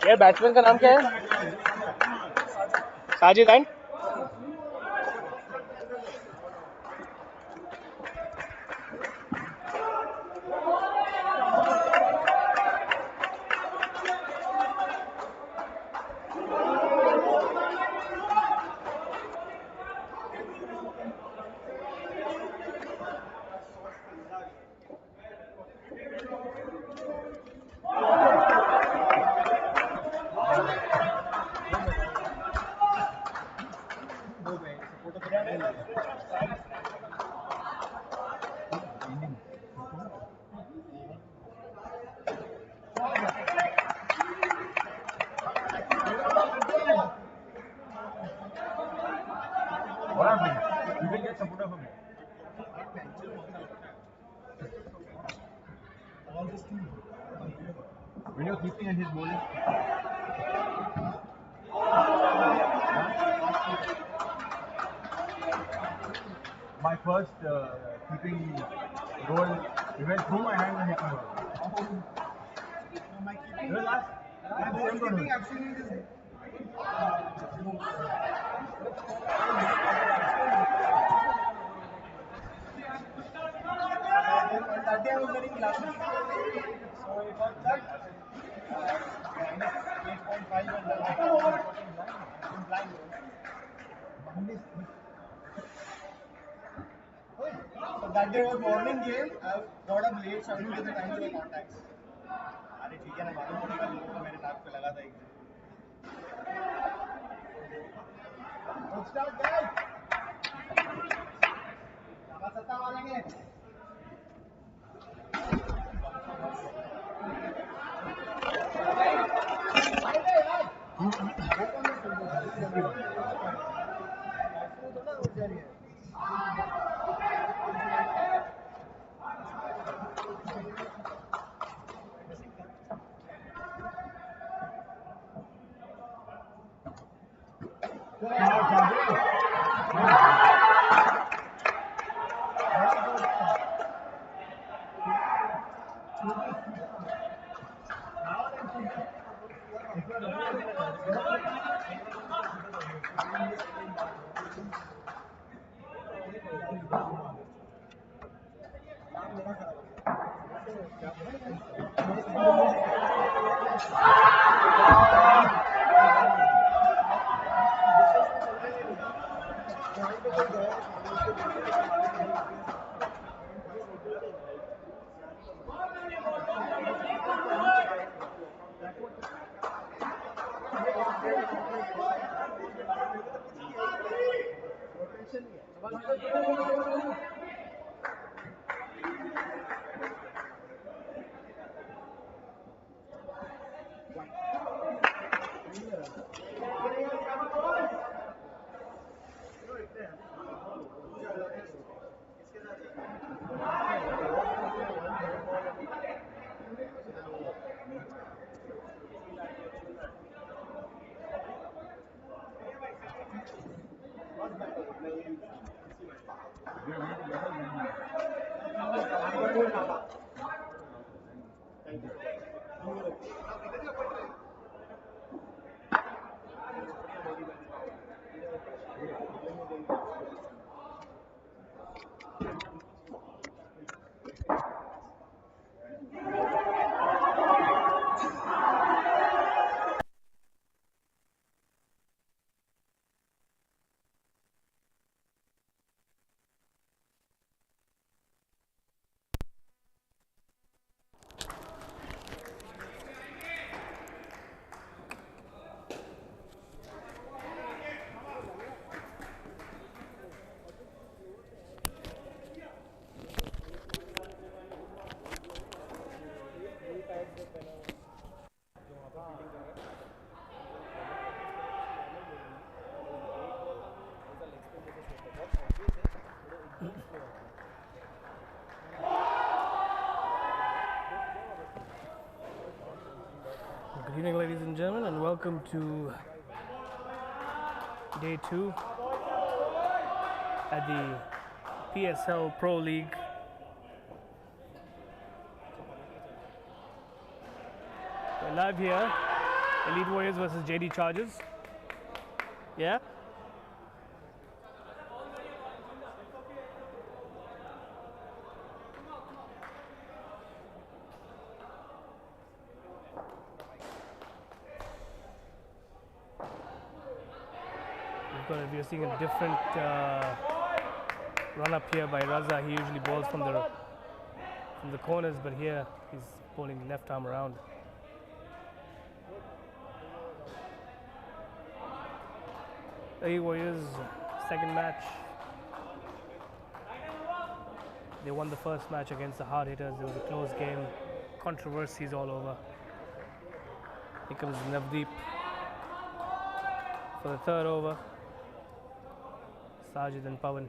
ये बैट्समैन का नाम क्या है? Sajid and when you're keeping and his bowling. My first keeping role, it went through my hand and hit my ball. My keeping actually is that day I was wearing glasses, so it got cut. -8.5 and blind. So that day was morning game. I got up late, 7 to the time to the contacts. अरे ठीक है ना, मालूम पड़ेगा लोगों को मेरे नाक पे लगा था एक दिन. Good start, guys. सत्ता मारेंगे. Good evening, ladies and gentlemen, and welcome to day 2 at the PSL Pro League. We're live here Elite Warriors versus JD Chargers. Yeah? We are seeing a different run up here by Raza. He usually bowls from the corners, but here he's bowling left arm around. The Warriors second match. They won the first match against the hard hitters. It was a close game, controversies all over. Here comes Navdeep for the third over. Sajid and Pawan.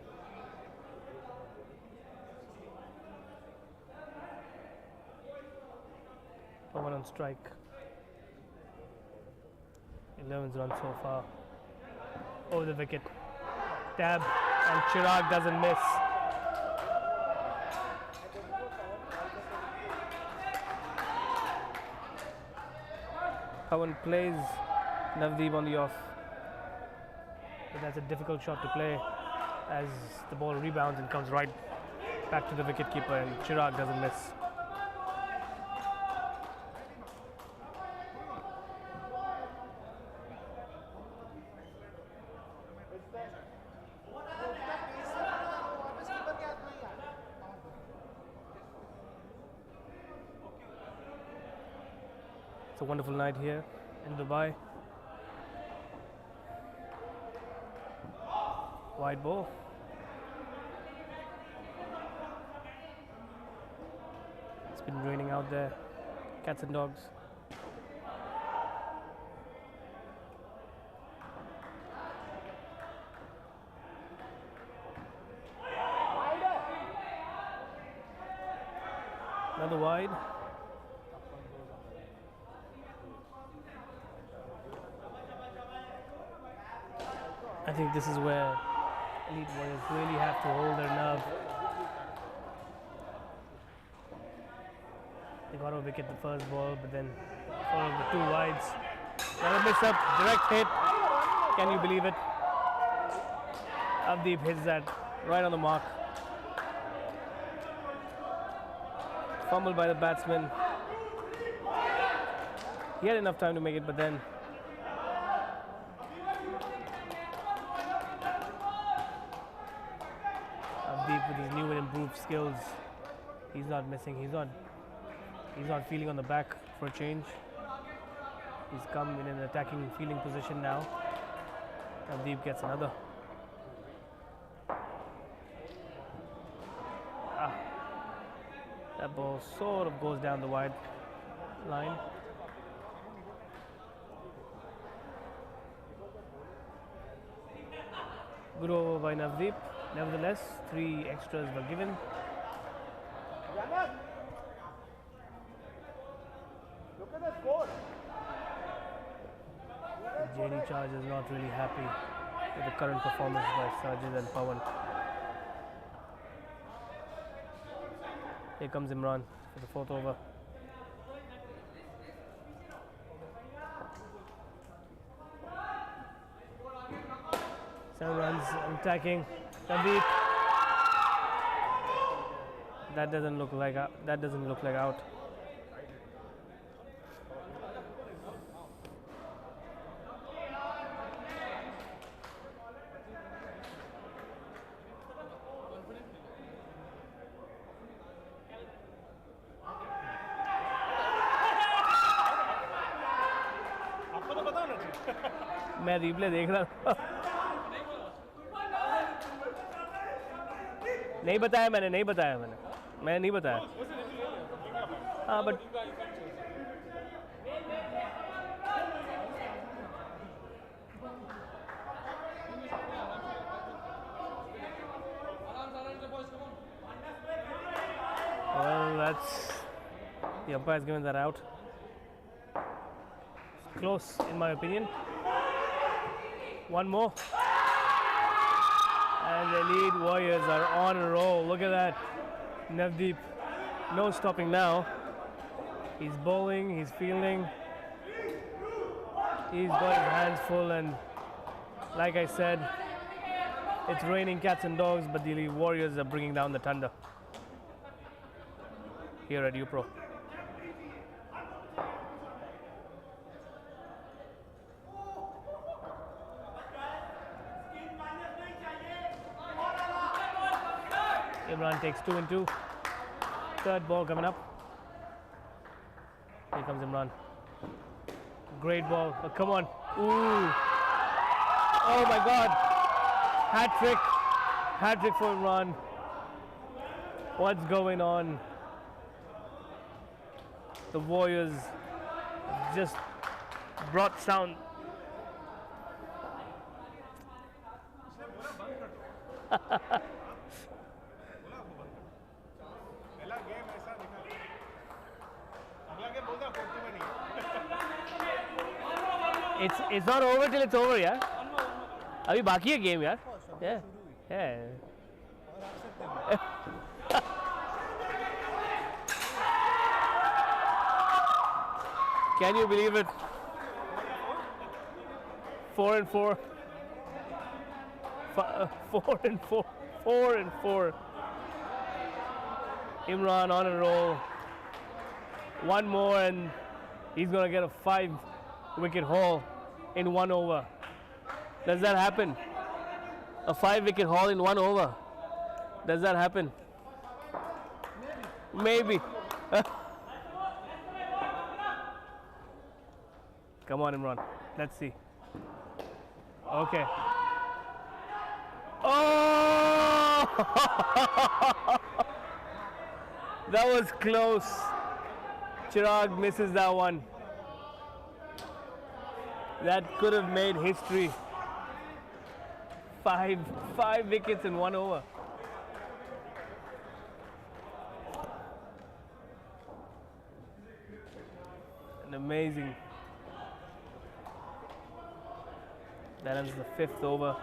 Pawan on strike. 11's run so far. Over the wicket. Dab, and Chirag doesn't miss. Pawan plays Navdeep on the off. But that's a difficult shot to play as the ball rebounds and comes right back to the wicketkeeper, and Chirag doesn't miss. It's a wonderful night here in Dubai. Wide ball. It's been raining out there. Cats and dogs. Another wide. I think this is where Elite Warriors really have to hold their nerve. They got a wicket the first ball, but then followed the two wides. Never miss up, direct hit. Can you believe it? Navdeep hits that right on the mark. Fumbled by the batsman. He had enough time to make it, but then Navdeep with his new and improved skills, he's not missing. He's not feeling on the back for a change. He's come in an attacking fielding position now. Navdeep gets another. That ball sort of goes down the wide line. Good over by Navdeep. Nevertheless, 3 extras were given. JD Charge is not really happy with the current performance by Sajid and Pawan. Here comes Imran for the 4th over. Seven runs, attacking. Navdeep. That doesn't look like out. मैं replay देख रहा था नहीं बताया मैंने नहीं बताया हाँ but well, that's the umpire's given that out. Close in my opinion. One more. And the Elite Warriors are on a roll. Look at that. Navdeep, no stopping now. He's bowling, he's fielding. He's got his hands full, and like I said, it's raining cats and dogs, but the Warriors are bringing down the thunder here at UPRO. Imran takes 2 and 2. Third ball coming up. Here comes Imran. Great ball. Oh, come on. Ooh. Oh my God. Hat trick. Hat trick for Imran. What's going on? The Warriors just brought sound. It's not over till it's over, yeah. अभी बाकी है game, यार. Yeah. Yeah. Can you believe it? 4 and 4. 4 and 4. 4 and 4. Imran on a roll. One more and he's gonna get a 5-wicket haul in 1 over. Does that happen? A 5-wicket haul in 1 over. Does that happen? Maybe. Come on, Imran. Let's see. Okay. Oh! That was close. Chirag misses that one. That could have made history. Five wickets in 1 over. An amazing. That ends the 5th over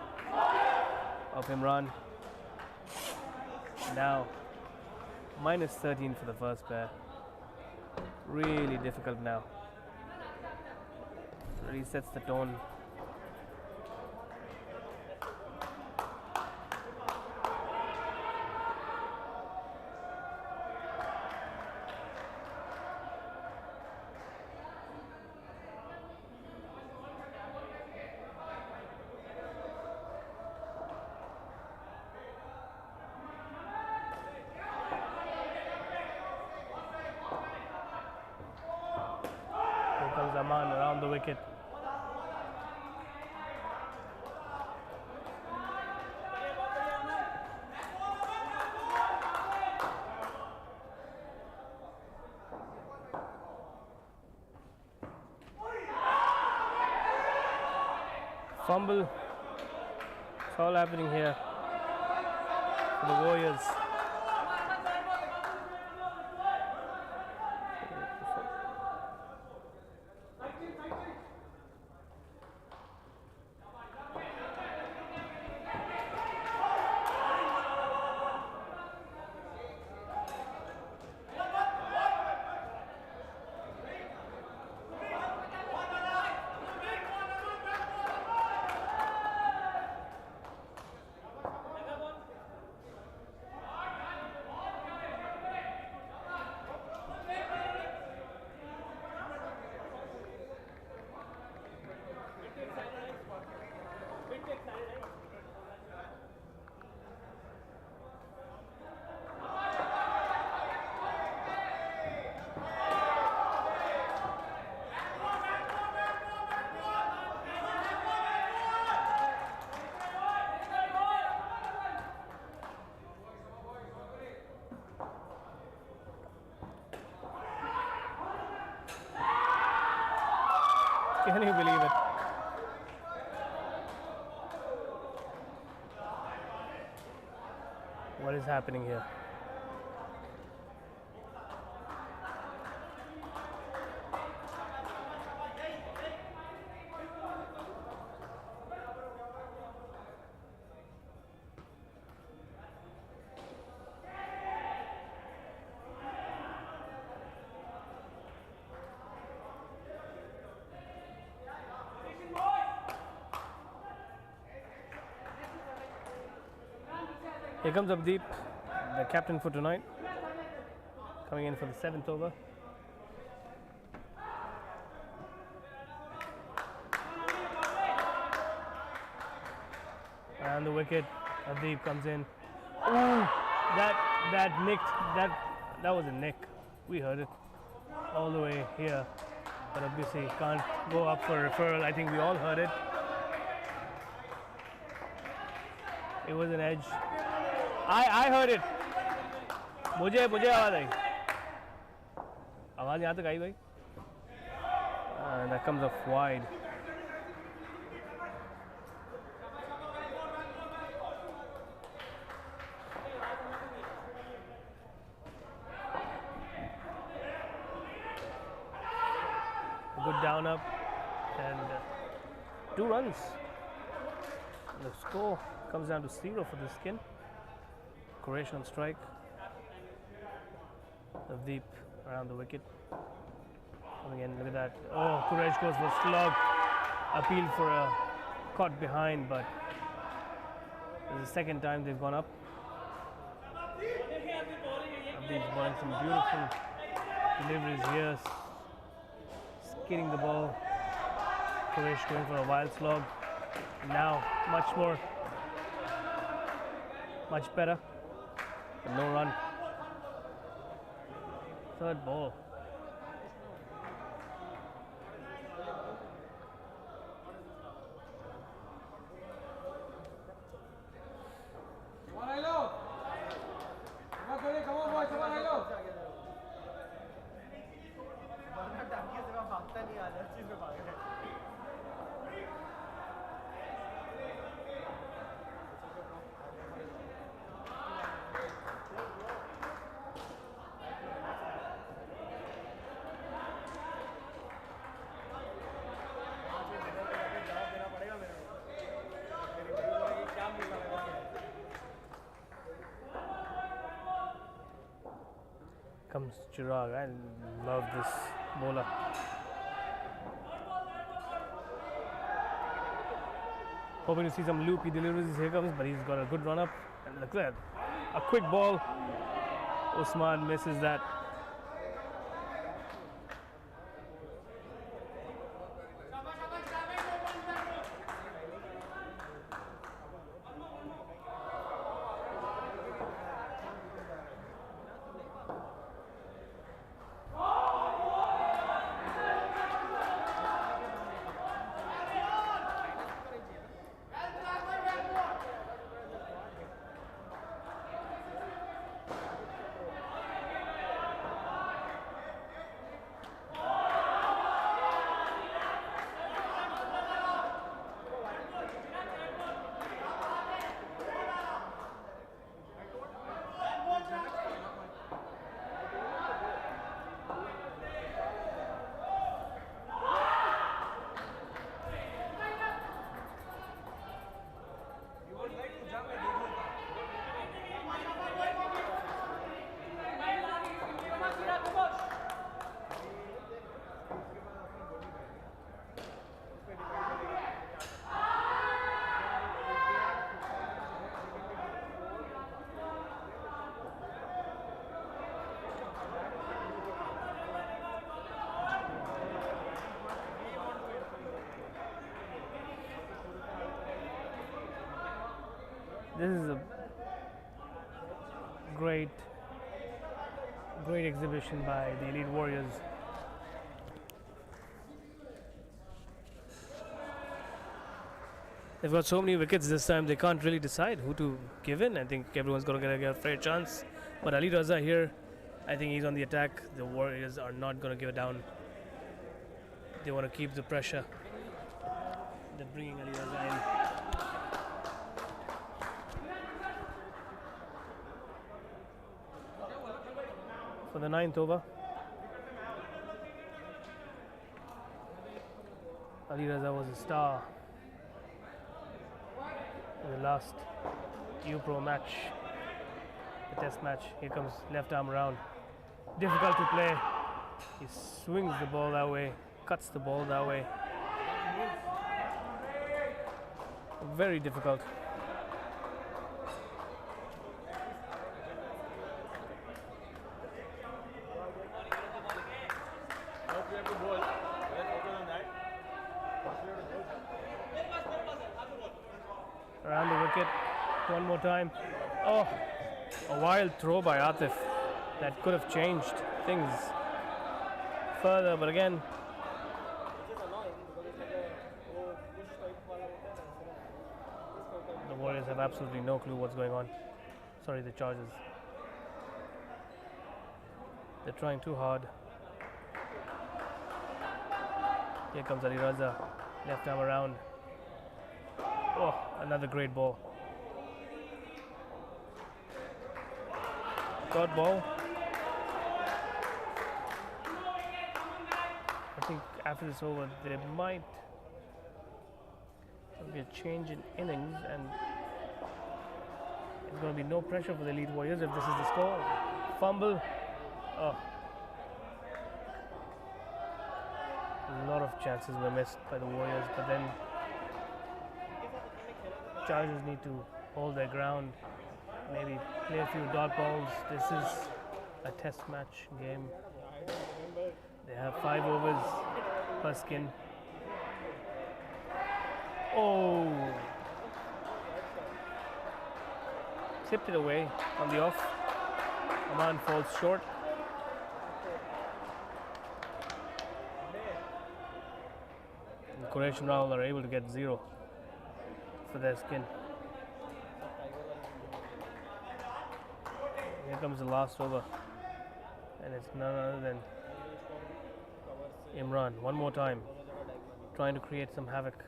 of Imran. Now, minus 13 for the first pair. Really difficult now. Really sets the tone. Zaman around the wicket. Fumble. It's all happening here for the Warriors. Can you believe it? What is happening here? Here comes Abdeep, the captain for tonight, coming in for the 7th over. And the wicket, Abdeep comes in. Ooh, that nicked, that was a nick. We heard it all the way here, but obviously can't go up for a referral. I think we all heard it. It was an edge. I heard it. मुझे आवाज आई. आवाज यहाँ तक आई भाई. That comes off wide. Good down up and 2 runs. The score comes down to 0 for the skin. Quresh on strike. Deep around the wicket. Coming in, look at that. Oh, Quresh goes for slog. Appeal for a caught behind, but this is the second time they've gone up. Abdeep's bowling some beautiful deliveries here. Skidding the ball. Quresh going for a wild slog. Now much better, but no run. Third ball. Comes Chirag. I love this bowler. Hoping to see some loopy deliveries. Here comes, but he's got a good run up. And look at that. A quick ball. Usman misses that. This is a great exhibition by the Elite Warriors. They've got so many wickets this time, they can't really decide who to give in. I think everyone's going to get a fair chance. But Ali Raza here, I think he's on the attack. The Warriors are not going to give it down. They want to keep the pressure. They're bringing Ali Raza in. For the 9th over, Ali Raza was a star in the last UPRO match, the test match. Here comes left arm around. Difficult to play. He swings the ball that way, cuts the ball that way. Very difficult. wicket. One more time. Oh, a wild throw by Atif. That could have changed things further, but again, the Warriors have absolutely no clue what's going on. Sorry, the Chargers. They're trying too hard. Here comes Ali Raza. Left arm around. Oh, another great ball. Dot ball. I think after this over, there might be a change in innings, and there's going to be no pressure for the Elite Warriors if this is the score. Fumble. Oh. A lot of chances were missed by the Warriors, but then Chargers need to hold their ground, maybe play a few dot balls. This is a test match game. They have 5 overs per skin. Oh! Tipped it away on the off. Aman falls short. And Quresh and Rahul are able to get 0 for their skin. Here comes the last over, and it's none other than Imran. One more time, trying to create some havoc.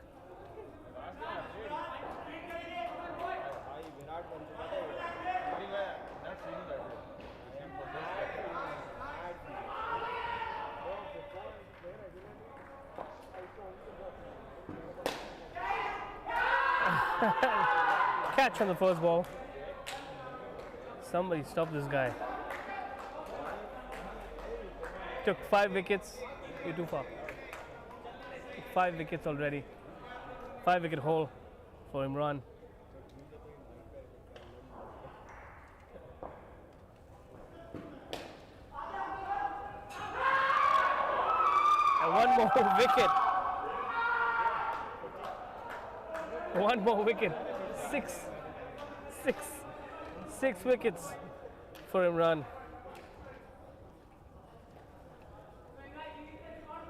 Catch on the first ball. Somebody stop this guy. Took 5 wickets. You're too far. Took 5 wickets already. 5 wicket haul for Imran. And one more wicket. One more wicket. 6 wickets for Imran.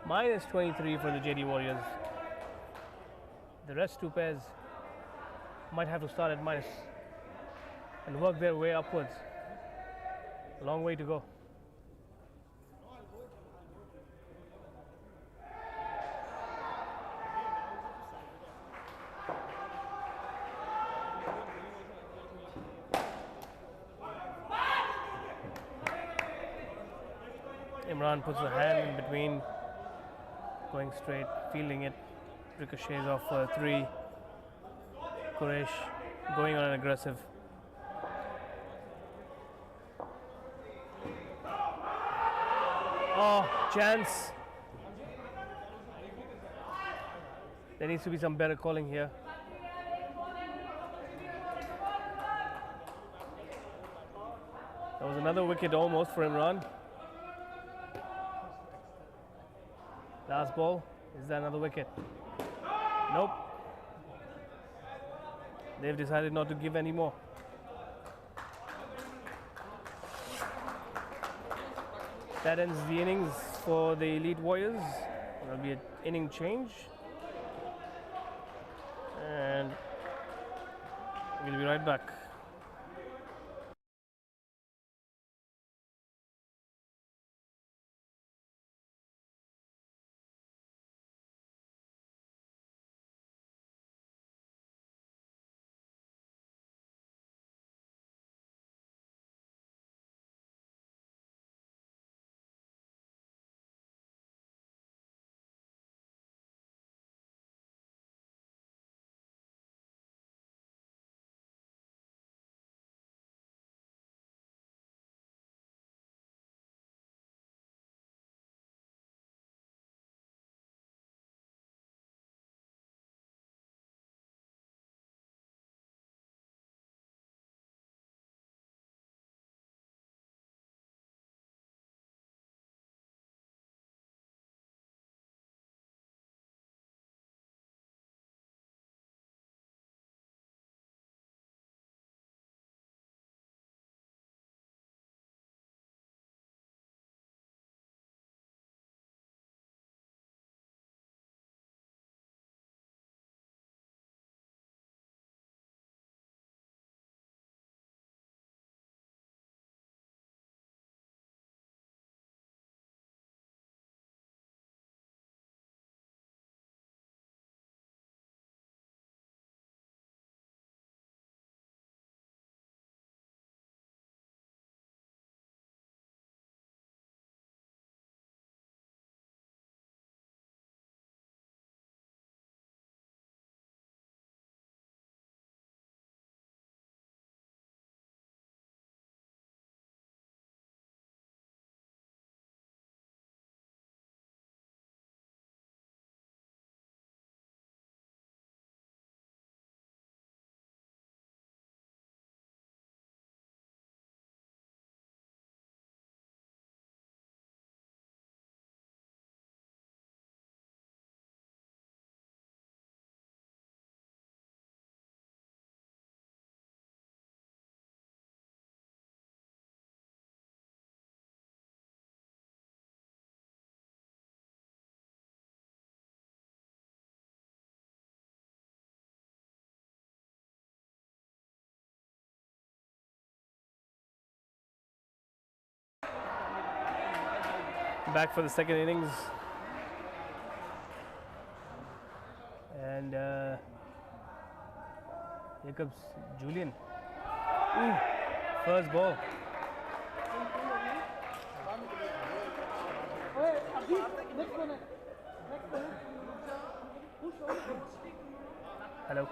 Minus 23 for the JD Warriors. The rest 2 pairs might have to start at minus and work their way upwards. A long way to go. Imran puts a hand in between, going straight, fielding it, ricochets off for a 3. Quresh going on an aggressive. Oh, chance. There needs to be some better calling here. That was another wicket almost for Imran. Last ball. Is that another wicket? Nope. They've decided not to give any more. That ends the innings for the Elite Warriors. There'll be an inning change. And we'll be right back. back for the second innings. And here comes Julian. Ooh, first ball. Hello.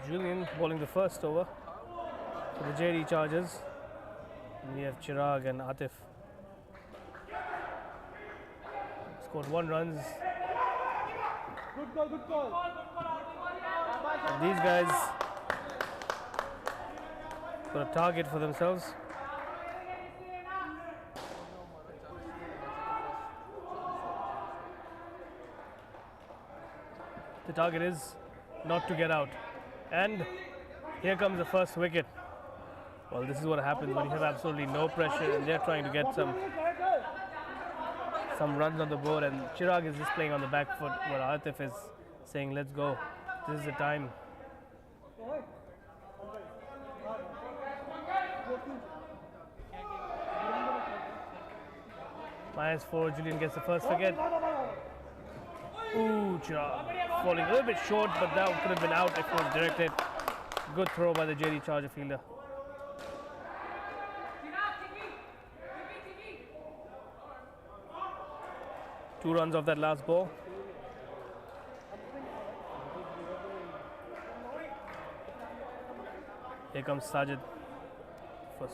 Julian bowling the first over for the JD Chargers. And we have Chirag and Atif. Scored 1 run. Good call. And these guys got a target for themselves. The target is not to get out. And here comes the first wicket. Well, this is what happens when you have absolutely no pressure and they're trying to get some runs on the board, and Chirag is just playing on the back foot while Atif is saying, let's go. This is the time. -4, Julian gets the first wicket. Ooh, Chirag falling a little bit short, but that could have been out if it was directed. Good throw by the JD Charger fielder. Two runs off that last ball. Here comes Sajid for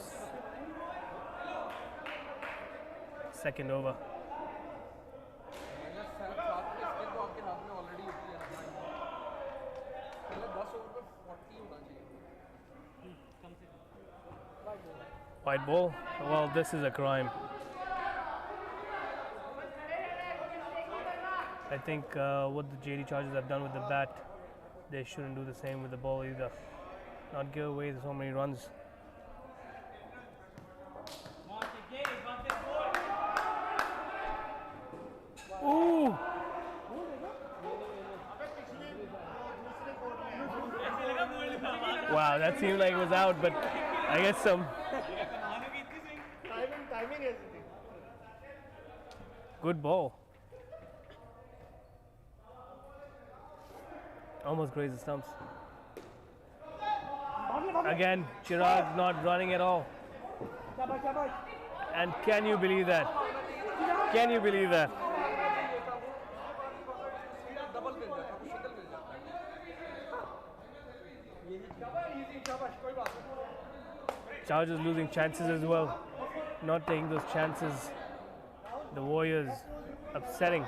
second over. White ball. Well, this is a crime. I think what the JD Chargers have done with the bat, they shouldn't do the same with the ball either. Not give away so many runs. Ooh! Wow, that seemed like it was out, but I guess some timing is good ball. Almost grazed the stumps. Again, Chirag not running at all. And can you believe that? Can you believe that? Chargers losing chances as well. Not taking those chances. The Warriors upsetting.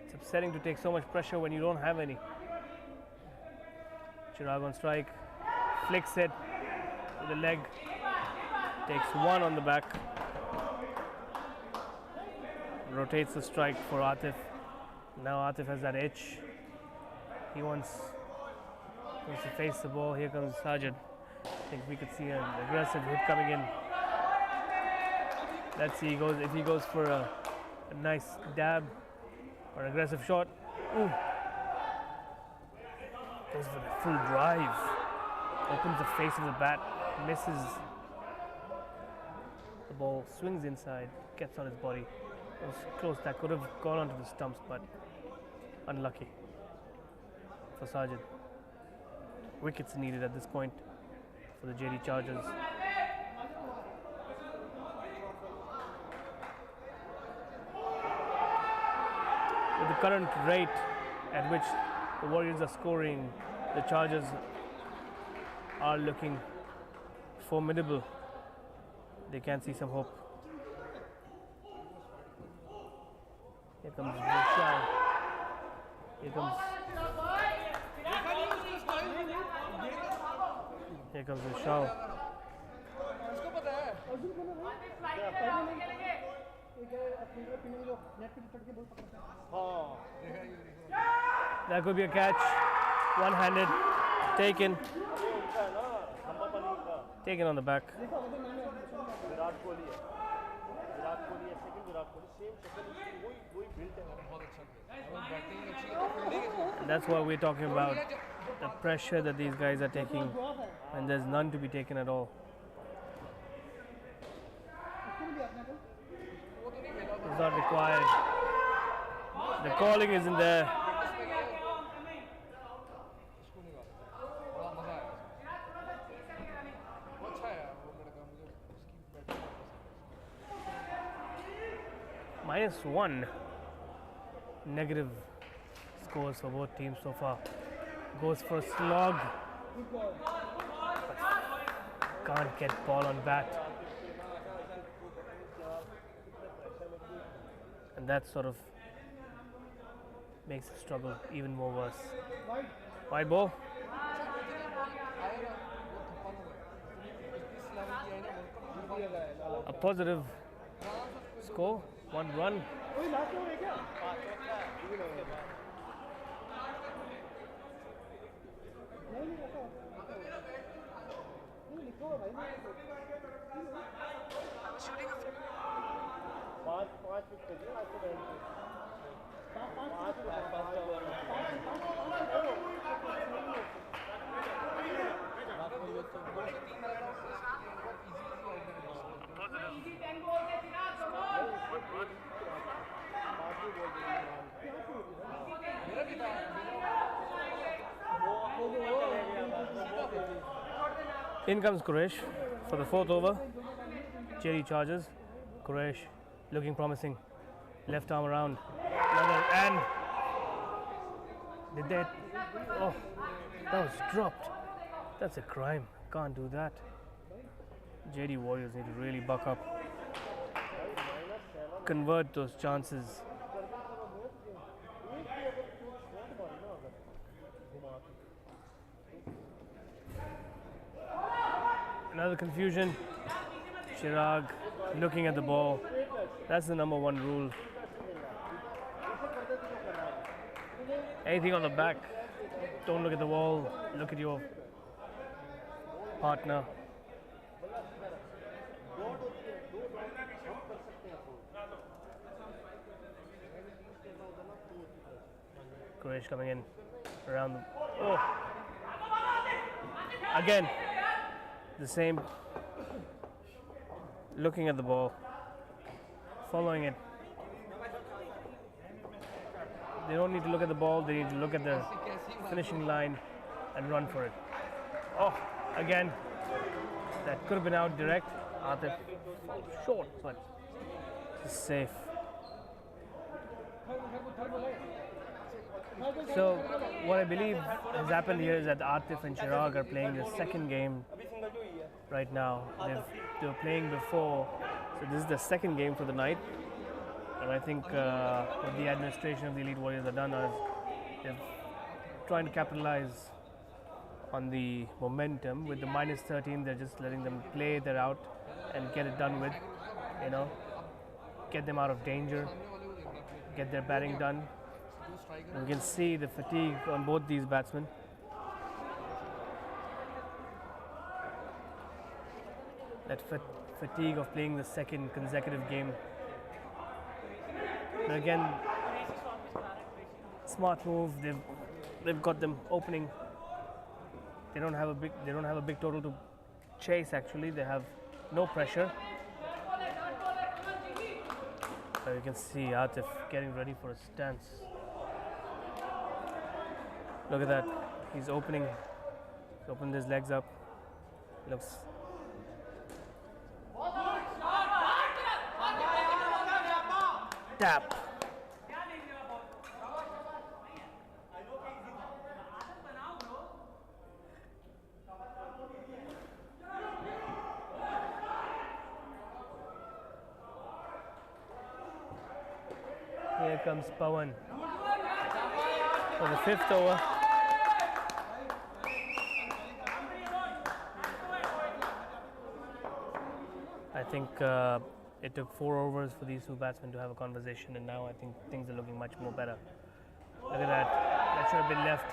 It's upsetting to take so much pressure when you don't have any. Chirag on strike, flicks it with the leg, takes one on the back, rotates the strike for Atif. Now Atif has that itch. He wants to face the ball. Here comes Sajid. I think we could see an aggressive hit coming in. Let's see if he goes for a nice dab or an aggressive shot. Ooh. Goes for the full drive. Opens the face of the bat. Misses. The ball swings inside. Gets on his body. It was close. That could have gone onto the stumps, but unlucky for Sajid. Wickets needed at this point for the JD Chargers. With the current rate at which the Warriors are scoring, the Chargers are looking formidable. They can see some hope. Here comes Vishal. Here comes Vishal. That could be a catch. One-handed. Taken. Taken on the back. And that's what we're talking about. The pressure that these guys are taking, and there's none to be taken at all. It's not required. The calling isn't there. -1. Negative scores for both teams so far. Goes for a slog. Can't get ball on bat. And that sort of makes the struggle even more worse. Wide ball. A positive score, 1 run. In comes Quresh for the 4th over. Cherry charges. Quresh looking promising. Left arm around. Another, and did that? Oh, that was dropped. That's a crime. Can't do that. JD Warriors need to really buck up. Convert those chances. Another confusion. Chirag looking at the ball. That's the number 1 rule. Anything on the back, don't look at the wall, look at your partner. Quresh coming in around the, oh, again the same, looking at the ball, following it. They don't need to look at the ball, they need to look at the finishing line and run for it. Oh, again, that could have been out direct. Atif falls short, but it's safe. So what I believe has happened here is that Atif and Chirag are playing the second game right now. They were playing before, so this is the second game for the night. And I think what the administration of the Elite Warriors have done is they're trying to capitalize on the momentum. With the -13, they're just letting them play that out and get it done with, you know, get them out of danger, get their batting done. And you can see the fatigue on both these batsmen. That fatigue of playing the second consecutive game. But again, smart move. They've got them opening. They don't have a big total to chase. Actually, they have no pressure. So you can see Atif getting ready for a stance. Look at that. He's opening. He's opened his legs up. Looks. Tap. Here comes Pawan for the 5th over. I think It took 4 overs for these two batsmen to have a conversation, and now I think things are looking much more better. Look at that. That should have been left.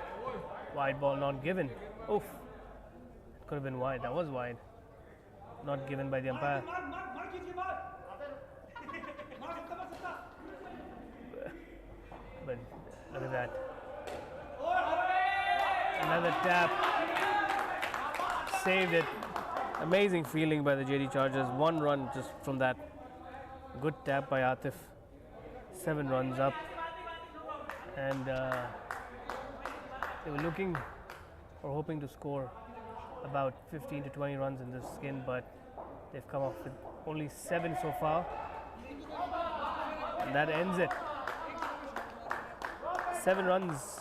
Wide ball not given. Oof. Could have been wide. That was wide. Not given by the umpire. But look at that. Another tap. Saved it. Amazing feeling by the JD Chargers. 1 run just from that. Good tap by Atif. 7 runs up. And they were looking or hoping to score about 15 to 20 runs in this skin, but they've come up with only 7 so far. And that ends it. 7 runs.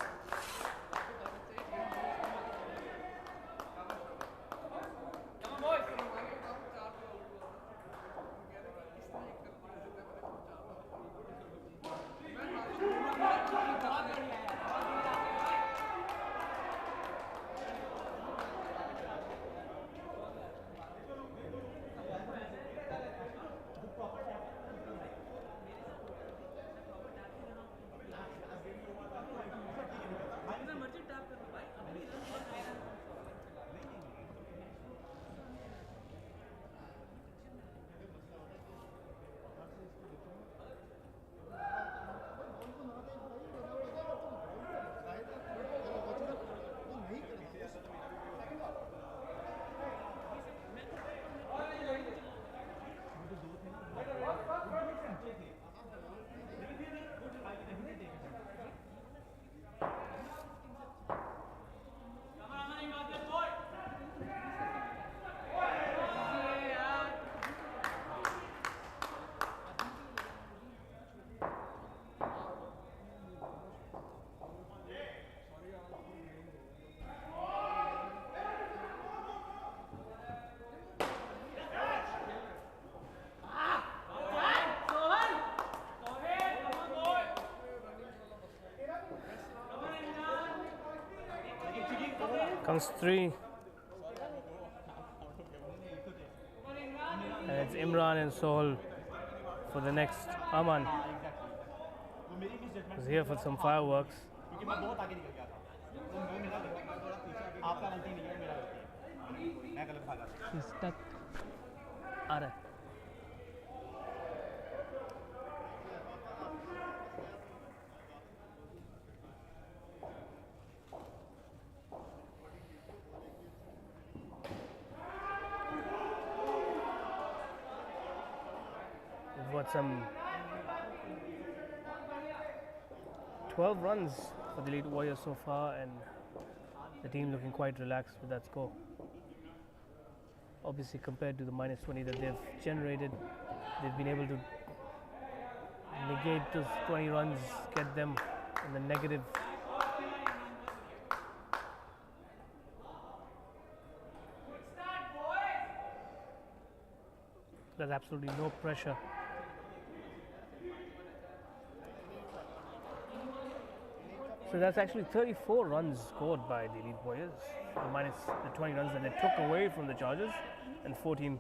Comes 3. And it's Imran and Sohal for the next. Aman is here for some fireworks. He's stuck. Ara. We've got some 12 runs for the Elite Warriors so far, and the team looking quite relaxed with that score. Obviously, compared to the minus 20 that they've generated, they've been able to negate those 20 runs, get them in the negative. There's absolutely no pressure. So that's actually 34 runs scored by the Elite Warriors, minus the 20 runs that they took away from the Chargers, and 14.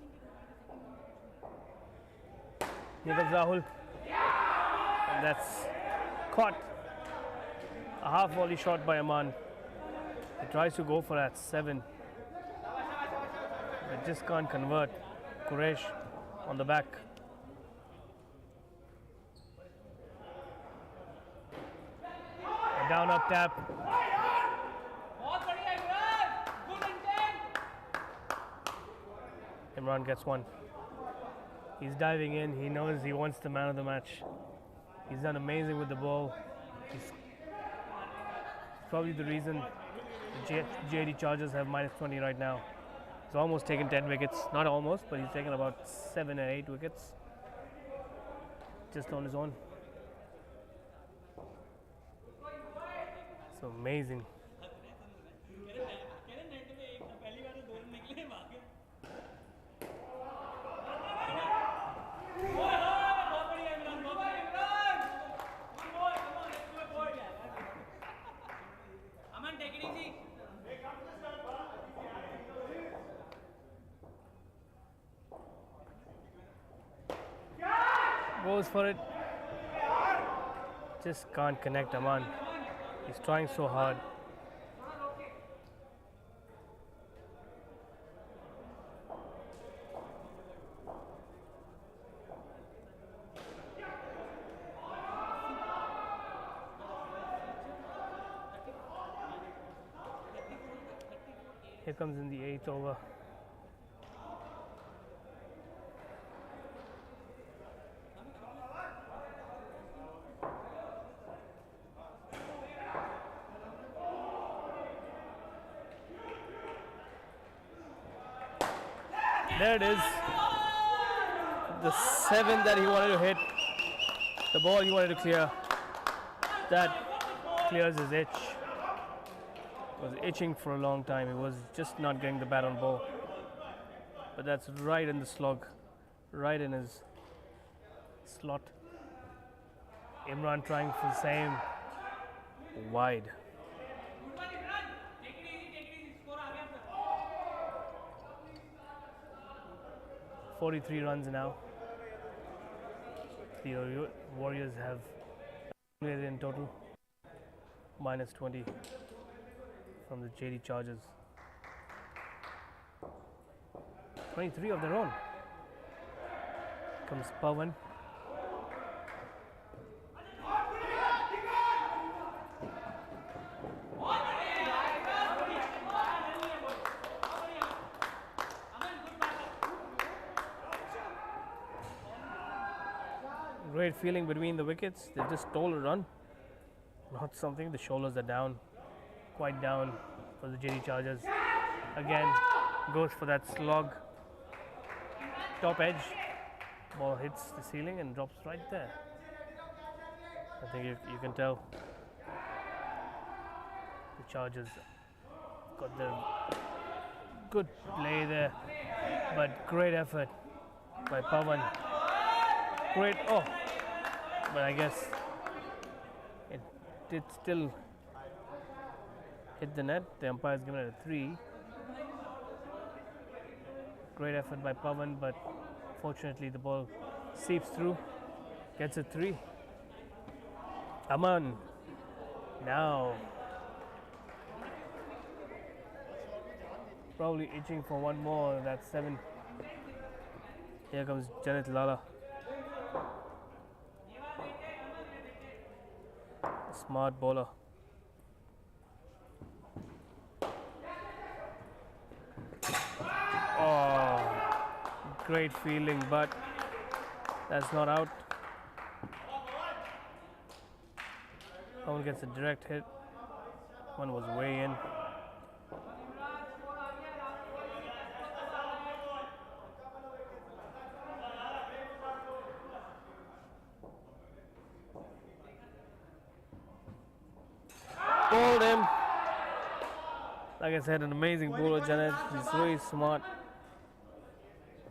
Here comes Rahul, and that's caught. A half volley shot by Aman. He tries to go for that 7, but just can't convert. Quresh on the back. A down up tap. Imran gets 1. He's diving in. He knows he wants the man of the match. He's done amazing with the ball. He's probably the reason the JD Chargers have minus 20 right now. He's almost taken 10 wickets. Not almost, but he's taken about 7 or 8 wickets just on his own. So amazing. Goes for it. Just can't connect Aman. He's trying so hard. Here comes in the 8th over. There it is. The 7 that he wanted to hit. The ball he wanted to clear. That clears his itch. Was itching for a long time. He was just not getting the bat on ball. But that's right in the slog. Right in his slot. Imran trying for the same. Wide. 43 runs now. The Warriors have in total minus 20 from the JD Chargers. 23 of their own. Comes Pawan. Great feeling between the wickets. They just stole a run. Not something. The shoulders are down. Quite down for the JD Chargers. Again, goes for that slog. Top edge. Ball hits the ceiling and drops right there. I think you can tell the Chargers got their good play there. But great effort by Pawan. Great, but I guess it did still hit the net. The umpire's given it a 3. Great effort by Pawan, but fortunately the ball seeps through, gets a 3. Aman now probably itching for one more. That's 7. Here comes Janet Lala. Smart bowler. Great feeling, but that's not out. Someone gets a direct hit. One was way in. Bowled him. Like I said, an amazing bowler, Janet. He's really smart.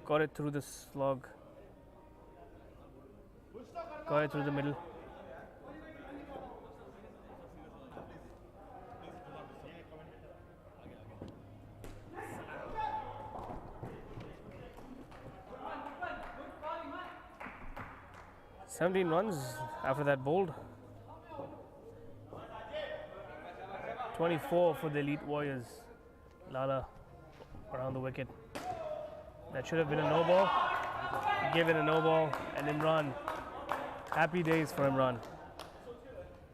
Got it through the slog. Got it through the middle. "17 runs after that bowled. 24 for the elite Warriors. Lala around the wicket. That should have been a no ball. Give it a no ball. And Imran, happy days for Imran.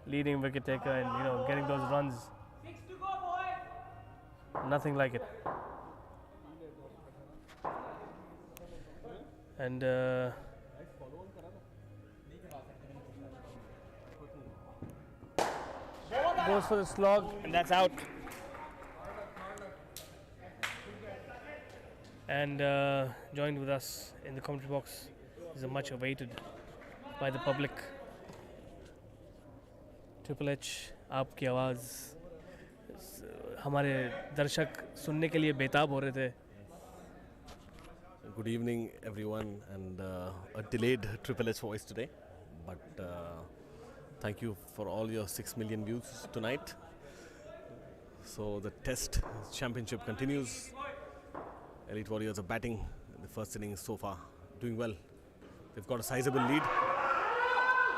Leading wicket taker and getting those runs. Nothing like it. And goes for the slog, and that's out. And joined with us in the commentary box is a much awaited by the public Triple H. आपकी आवाज़ हमारे दर्शक सुनने के लिए बेताब हो रहे थे. Good evening, everyone, and a delayed Triple H voice today, but thank you for all your 6 million views tonight. So the Test Championship continues. Elite Warriors are batting in the first innings so far, doing well. They've got a sizable lead.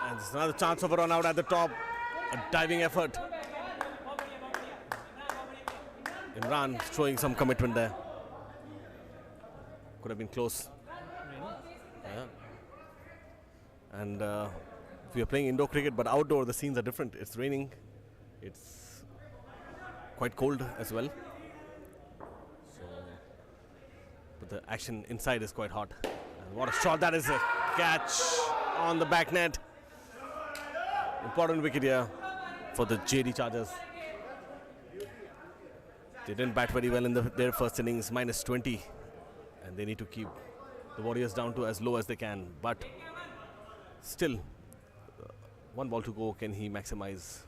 And there's another chance of a run out at the top. A diving effort. Imran showing some commitment there. Could have been close. Yeah. And we are playing indoor cricket, but outdoor the scenes are different. It's raining. It's quite cold as well. So, but the action inside is quite hot. And what a shot that is! A catch on the back net. Important wicket here for the JD Chargers. They didn't bat very well in their first innings, minus 20. And they need to keep the Warriors down to as low as they can. But still, one ball to go. Can he maximize?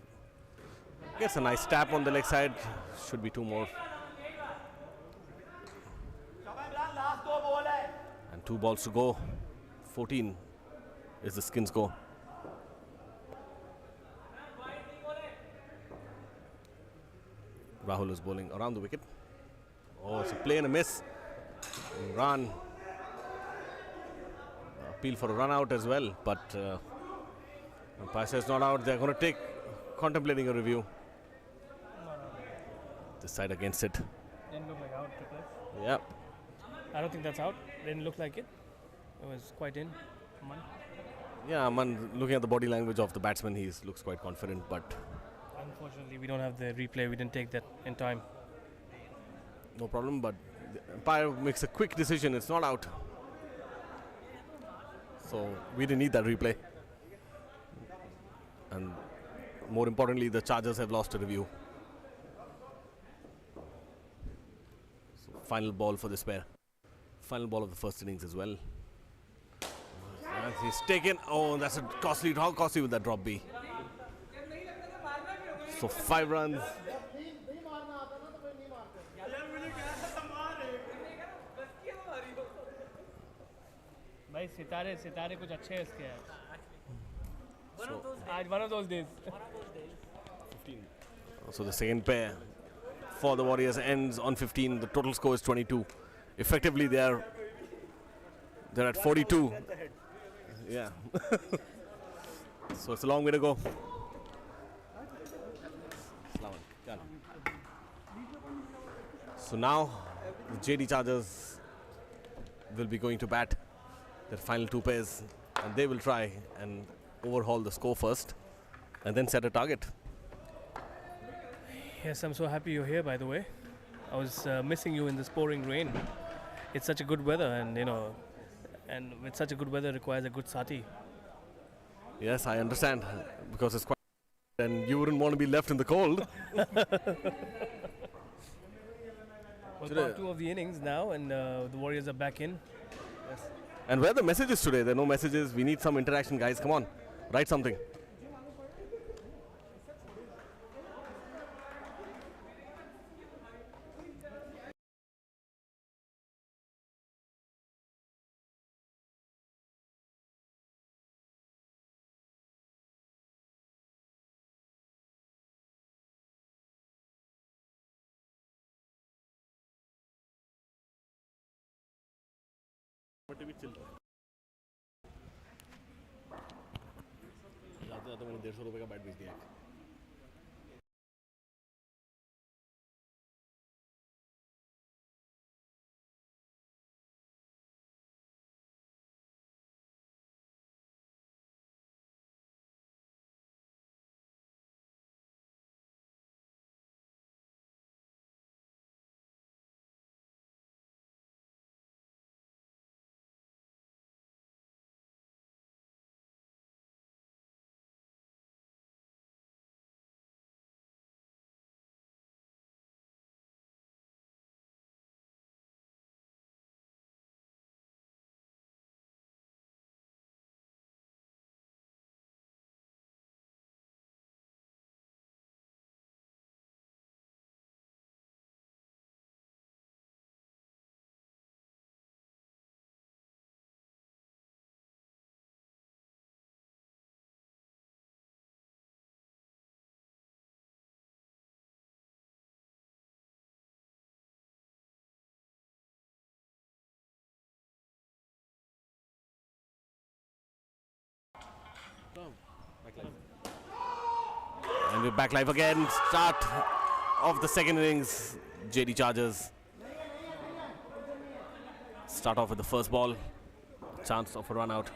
Gets a nice tap on the leg side. Should be two more. And 2 balls to go. 14 is the Skins go. Rahul is bowling around the wicket. Oh, it's a play and a miss. Run. Appeal for a run out as well, but umpire is not out. They're going to take contemplating a review. This side against it. Didn't look like out. Yeah. I don't think that's out. Didn't look like it. It was quite in. Aman. Yeah, Aman, looking at the body language of the batsman, he looks quite confident, but Unfortunately, we don't have the replay. We didn't take that in time. no problem. But the umpire makes a quick decision. It's not out. So we didn't need that replay. And more importantly, the Chargers have lost a review. So final ball for this pair. Final ball of the first innings as well. And he's taken. Oh, that's a costly. How costly would that drop be? So 5 runs. भाई सितारे कुछ अच्छे हैं इसके आज one of those days. 15. So the second pair for the Warriors ends on 15. The total score is 22. Effectively, they're at 42. Yeah. So it's a long way to go. So now the JD Chargers will be going to bat their final 2 pairs, and they will try and overhaul the score first and then set a target. Yes, I'm so happy you're here, by the way. I was missing you in this pouring rain. It's such a good weather, and and with such a good weather requires a good sati. Yes, I understand, because it's quite and you wouldn't want to be left in the cold. Well, part 2 of the innings now, and the Warriors are back in. Yes. And where are the messages today? There are no messages. We need some interaction, guys. Come on, write something. मैंने 150 रुपए का bat बेच दिया। And we're back live again. Start of the second innings. JD Chargers start off with the first ball. Chance of a run out.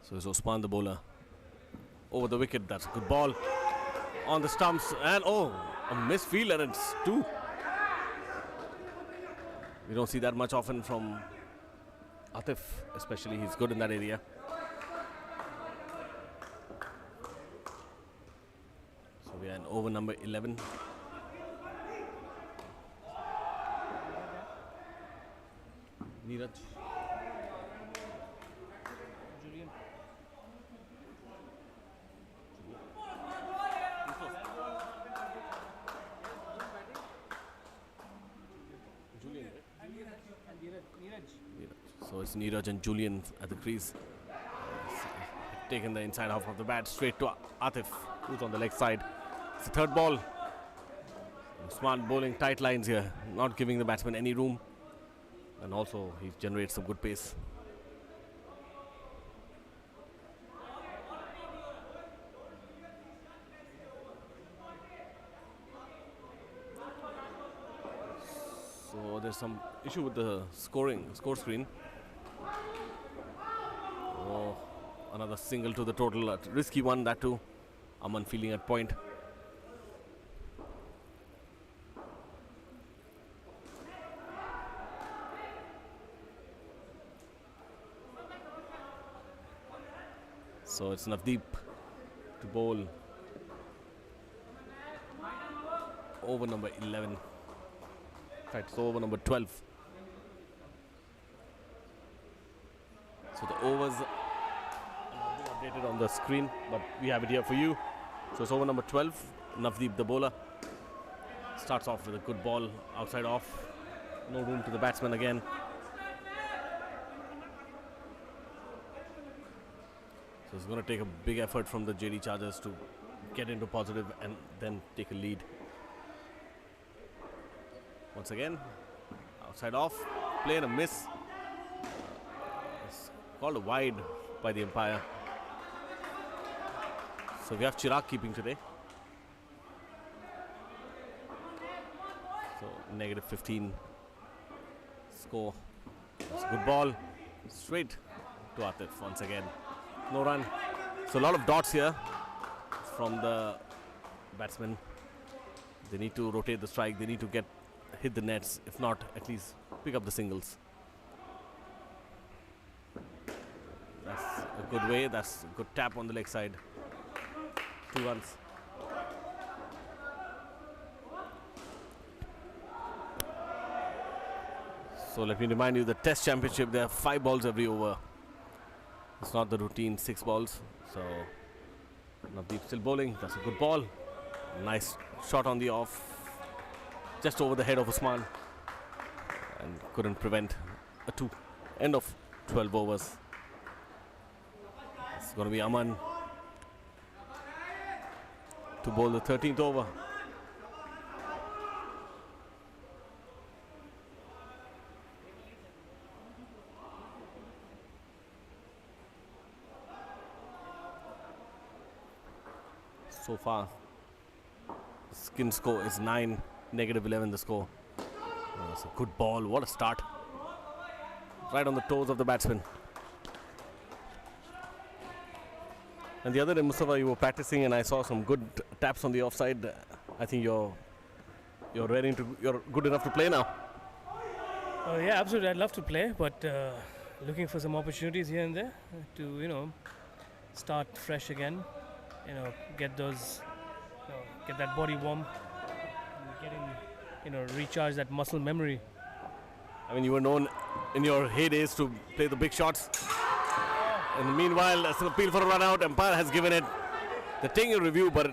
So it's Osman the bowler. Over the wicket, that's a good ball. On the stumps, and a missed field, and it's 2. We don't see that much often from Atif, especially. He's good in that area. So we are in over number 11. Neeraj. So it's Neeraj and Julian at the crease. Taken the inside half of the bat straight to Atif, who's on the leg side. It's the third ball. Smart bowling tight lines here, not giving the batsman any room. And also he generates some good pace. So there's some issue with the score screen. Oh, another single to the total. A risky one, that too. Aman fielding at point. So it's Navdeep to bowl over number 11. In fact, it's over number 12. So the overs are updated on the screen, but we have it here for you. So it's over number 12. Navdeep, the bowler, starts off with a good ball outside off. No room to the batsman again. So it's going to take a big effort from the JD Chargers to get into positive and then take a lead. Once again, outside off, play and a miss. It's called a wide by the umpire. So we have Chirag keeping today. So negative 15 score. It's a good ball. Straight to Atif once again. No run. So a lot of dots here from the batsmen. They need to rotate the strike. They need to hit the nets. If not, at least pick up the singles. That's a good way. That's a good tap on the leg side. 2 runs. So let me remind you, the Test Championship, there are 5 balls every over. It's not the routine 6 balls. So Navdeep still bowling. That's a good ball. Nice shot on the off. Just over the head of Usman. And couldn't prevent a 2. End of 12 overs. It's going to be Aman to bowl the 13th over. So far, skin score is 9, negative 11 the score. That's a good ball. What a start. Right on the toes of the batsman. And the other day, Mustafa, you were practicing and I saw some good taps on the offside. I think you're good enough to play now. Oh yeah, absolutely. I'd love to play, but looking for some opportunities here and there to, start fresh again. Get those, get that body warm, recharge that muscle memory. I mean, you were known in your heydays to play the big shots. And meanwhile, that's an appeal for a run out. Umpire has given it the thing in review, but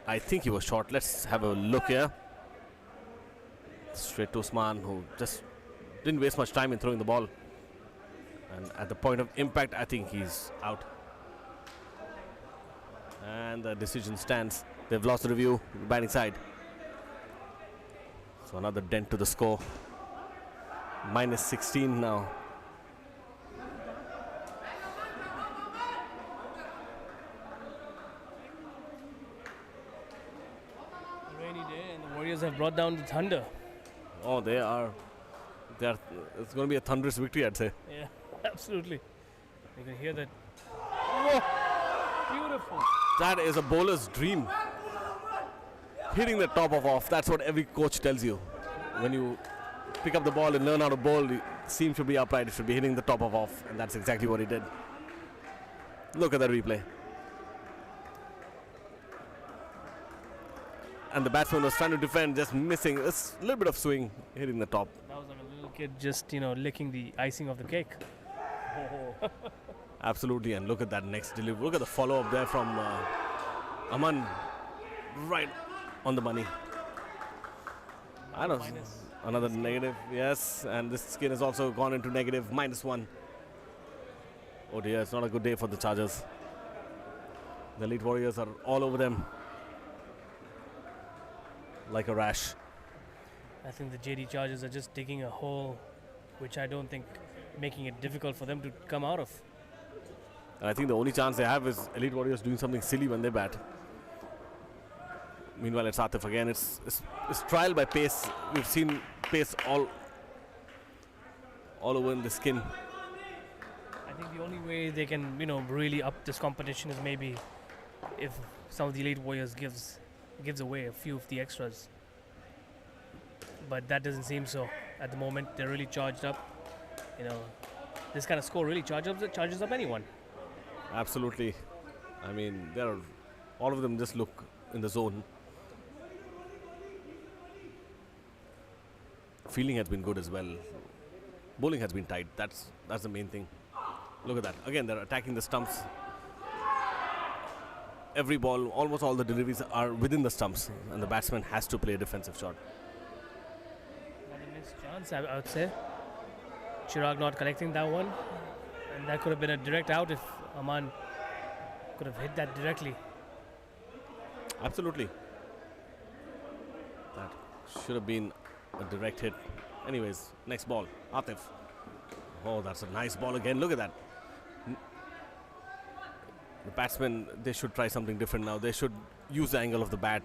I think he was short. Let's have a look here. Straight to Usman, who just didn't waste much time in throwing the ball. And at the point of impact, I think he's out. And the decision stands. They've lost the review, batting side. So another dent to the score. Minus 16 now. A rainy day and the Warriors have brought down the thunder. Oh, they are. It's going to be a thunderous victory, I'd say. Yeah, absolutely. You can hear that. Whoa, beautiful. That is a bowler's dream. Hitting the top of off. That's what every coach tells you. When you pick up the ball and learn how to bowl, the seam should be upright. It should be hitting the top of off. And that's exactly what he did. Look at that replay. And the batsman was trying to defend, just missing a little bit of swing, hitting the top. That was like a little kid just, licking the icing of the cake. Absolutely, and look at that next delivery. Look at the follow-up there from Aman, right on the money. I don't know. Another negative, yes, and this skin has also gone into negative, -1. Oh dear, it's not a good day for the Chargers. The Elite Warriors are all over them like a rash. I think the JD Chargers are just digging a hole, which I don't think making it difficult for them to come out of. And I think the only chance they have is Elite Warriors doing something silly when they bat. Meanwhile, it's Atif again. It's trial by pace. We've seen pace all over in the skin. I think the only way they can, really up this competition is maybe if some of the Elite Warriors gives away a few of the extras. But that doesn't seem so at the moment. They're really charged up. This kind of score really charges up anyone. Absolutely. I mean, all of them just look in the zone. Fielding has been good as well. Bowling has been tight. That's the main thing. Look at that. Again, they're attacking the stumps. Every ball, almost all the deliveries are within the stumps, and the batsman has to play a defensive shot. Another missed chance, I would say. Chirag not collecting that one, and that could have been a direct out if Aman could have hit that directly. Absolutely. That should have been a direct hit. Anyways, next ball, Atif. Oh, that's a nice ball again. Look at that. The batsmen, they should try something different now. They should use the angle of the bat.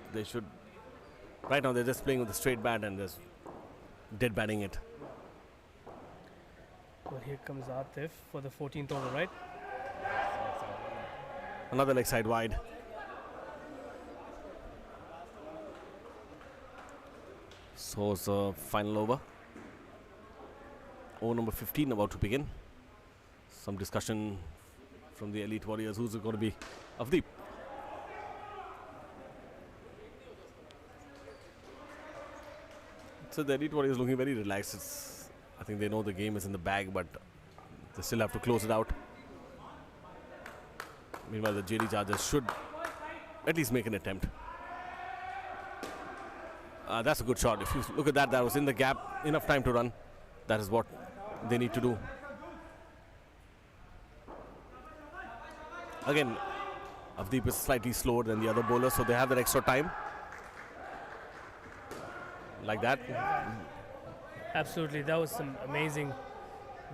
Right now they're just playing with a straight bat and just dead batting it. Well, here comes Atif for the 14th over, right? Another leg side wide. So it's the final over. Over number 15 about to begin. Some discussion from the Elite Warriors. Who's it going to be? Avdeep. So the Elite Warriors looking very relaxed. I think they know the game is in the bag, but they still have to close it out. Meanwhile, the JD Chargers should at least make an attempt. That's a good shot. If you look at that, that was in the gap. Enough time to run. That is what they need to do. Again, Avdeep is slightly slower than the other bowlers, so they have that extra time. Like that. Absolutely. That was some amazing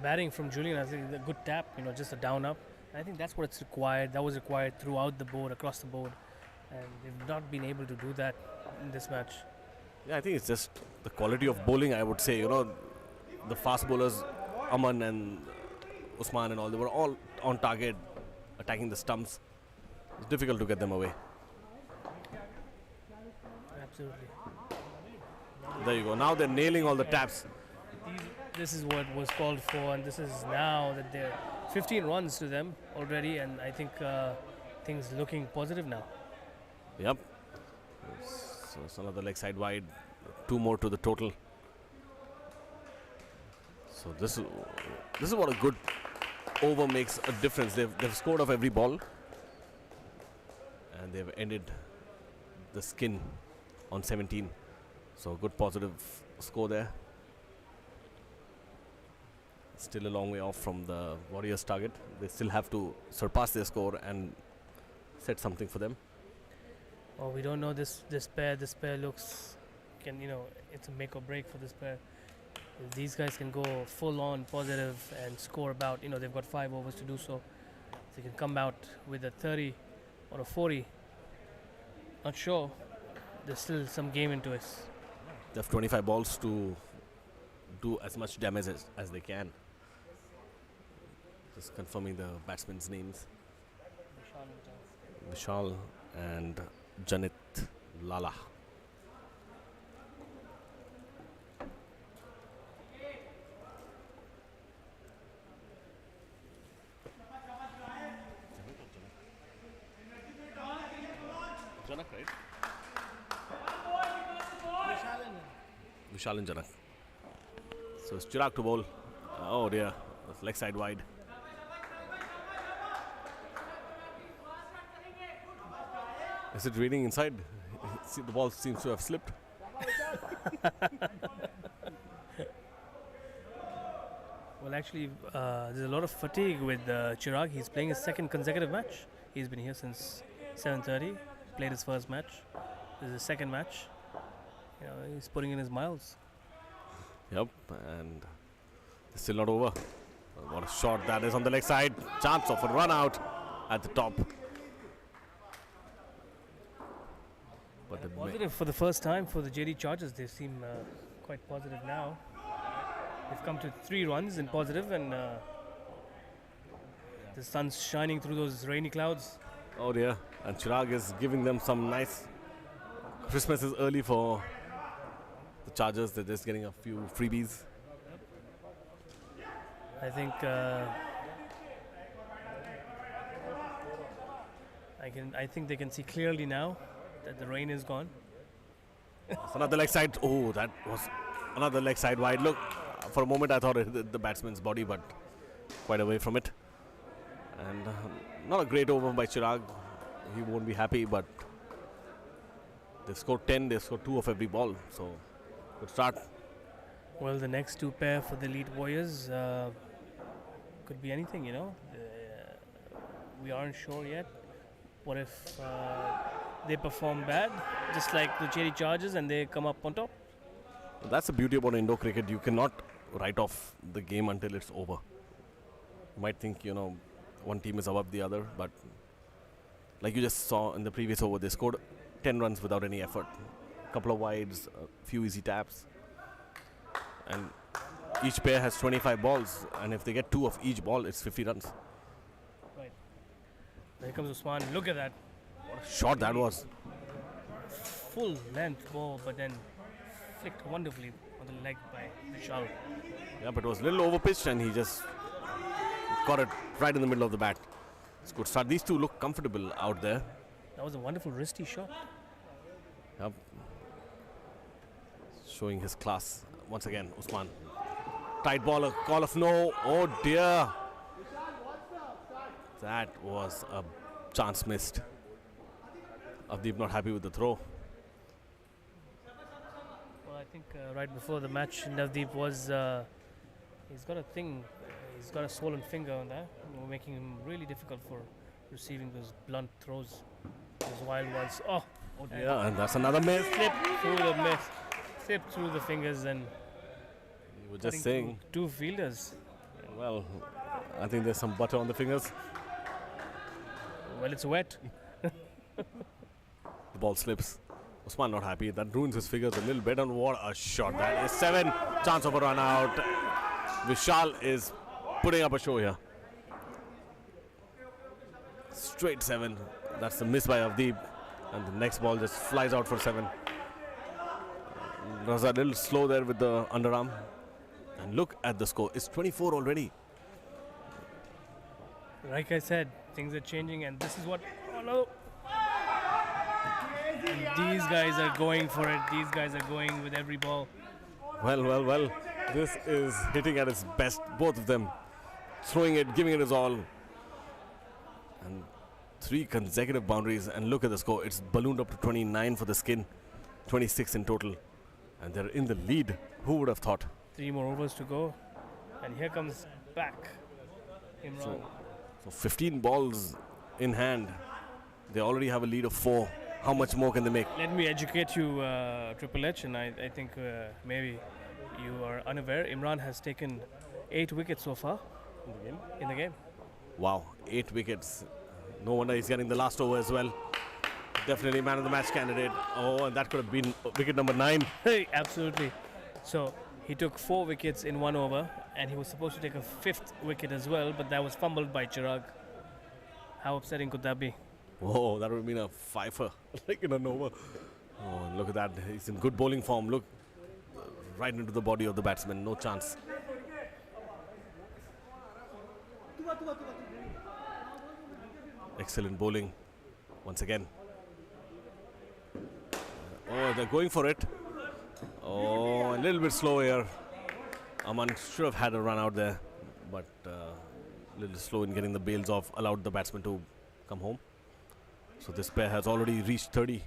batting from Julian. I think a good tap, just a down up. And I think that's what it's required. That was required throughout the board, across the board. And they've not been able to do that in this match. Yeah, I think it's just the quality of bowling, I would say. The fast bowlers, Aman and Usman and all, they were all on target, attacking the stumps. It's difficult to get them away. Absolutely. There you go. Now they're nailing all the taps. This is what was called for, and this is now that they're 15 runs to them already, and I think things looking positive now. Yep. So it's another leg side wide. 2 more to the total. So this is what a good over makes a difference. They've scored off every ball, and they've ended the skin on 17. So good positive score there. Still a long way off from the Warriors' target. They still have to surpass their score and set something for them. Oh, we don't know this pair. This pair looks, it's a make or break for this pair. If these guys can go full on positive and score about, they've got 5 overs to do so. They can come out with a 30 or a 40. Not sure. There's still some game into it. They have 25 balls to do as much damage as they can. Just confirming the batsmen's names. Vishal and Janit Lala. Janak, right? Vishal and Janak. So it's Chirag to bowl. Oh dear, that's leg side wide. Is it raining inside? See, the ball seems to have slipped. Well, actually, there's a lot of fatigue with Chirag. He's playing his second consecutive match. He's been here since 7:30. Played his first match. This is his second match. He's putting in his miles. Yep, and it's still not over. What a shot that is on the leg side. Chance of a run out at the top. But Positive for the first time for the JD Chargers. They seem quite positive now. They've come to 3 runs in positive, and the sun's shining through those rainy clouds. oh dear, and Chirag is giving them some nice. Christmas is early for the Chargers. They're just getting a few freebies. I think I think they can see clearly now that the rain is gone. It's another leg side. Oh, that was another leg side wide. Look, for a moment I thought it hit the batsman's body, but quite away from it. And not a great over by Chirag. He won't be happy, but they've scored 10. They've scored 2 of every ball. So good start. Well, the next 2 pair for the Elite Warriors could be anything, we aren't sure yet. What if they perform bad, just like the JD Chargers, and they come up on top? That's the beauty about Indo cricket. You cannot write off the game until it's over. You might think, one team is above the other, but like you just saw in the previous over, they scored 10 runs without any effort. A couple of wides, a few easy taps. And each pair has 25 balls, and if they get 2 of each ball, it's 50 runs. Right. Here comes Usman. Look at that. What a shot that was. Full length ball, but then flicked wonderfully on the leg by Vishal. Yeah, but it was a little overpitched, and he just got it right in the middle of the bat. It's good start. These two look comfortable out there. That was a wonderful wristy shot. Yep. Showing his class once again, Usman. Tight ball, a call of no. Oh dear. That was a chance missed. Avdeep not happy with the throw. Well, I think right before the match, Navdeep was, he's got a thing, he's got a swollen finger on that, making him really difficult for receiving those blunt throws, those wild ones. Oh dear, and that's another miss. Slipped through the fingers and You were just saying. 2 fielders. Well, I think there's some butter on the fingers. Well, it's wet. The ball slips. Usman not happy. That ruins his figures a little bit. And what a shot. That is 7. Chance of a run out. Vishal is putting up a show here. Straight 7. That's the miss by Avdeep. And the next ball just flies out for 7. Was a little slow there with the underarm. And look at the score. It's 24 already. Like I said, things are changing, and this is what. Oh no! And these guys are going for it. These guys are going with every ball. Well. This is hitting at its best. Both of them throwing it, giving it his all. And 3 consecutive boundaries, and look at the score. It's ballooned up to 29 for the Skin, 26 in total, and they're in the lead. Who would have thought? 3 more overs to go, and here comes back Imran. So 15 balls in hand. They already have a lead of 4. How much more can they make? Let me educate you, Triple H, and I think maybe you are unaware. Imran has taken 8 wickets so far in the game. Wow, 8 wickets. No wonder he's getting the last over as well. Definitely man of the match candidate. Oh, and that could have been wicket number 9. Hey, absolutely. So he took 4 wickets in 1 over, and he was supposed to take a 5th wicket as well, but that was fumbled by Chirag. How upsetting could that be? Oh, that would have been a fifer, like in an over. Oh, look at that. He's in good bowling form. Look, right into the body of the batsman. No chance. Excellent bowling once again. Oh, they're going for it. Oh, a little bit slow here. Aman should have had a run out there, but a little slow in getting the bails off, allowed the batsman to come home. So this pair has already reached 30.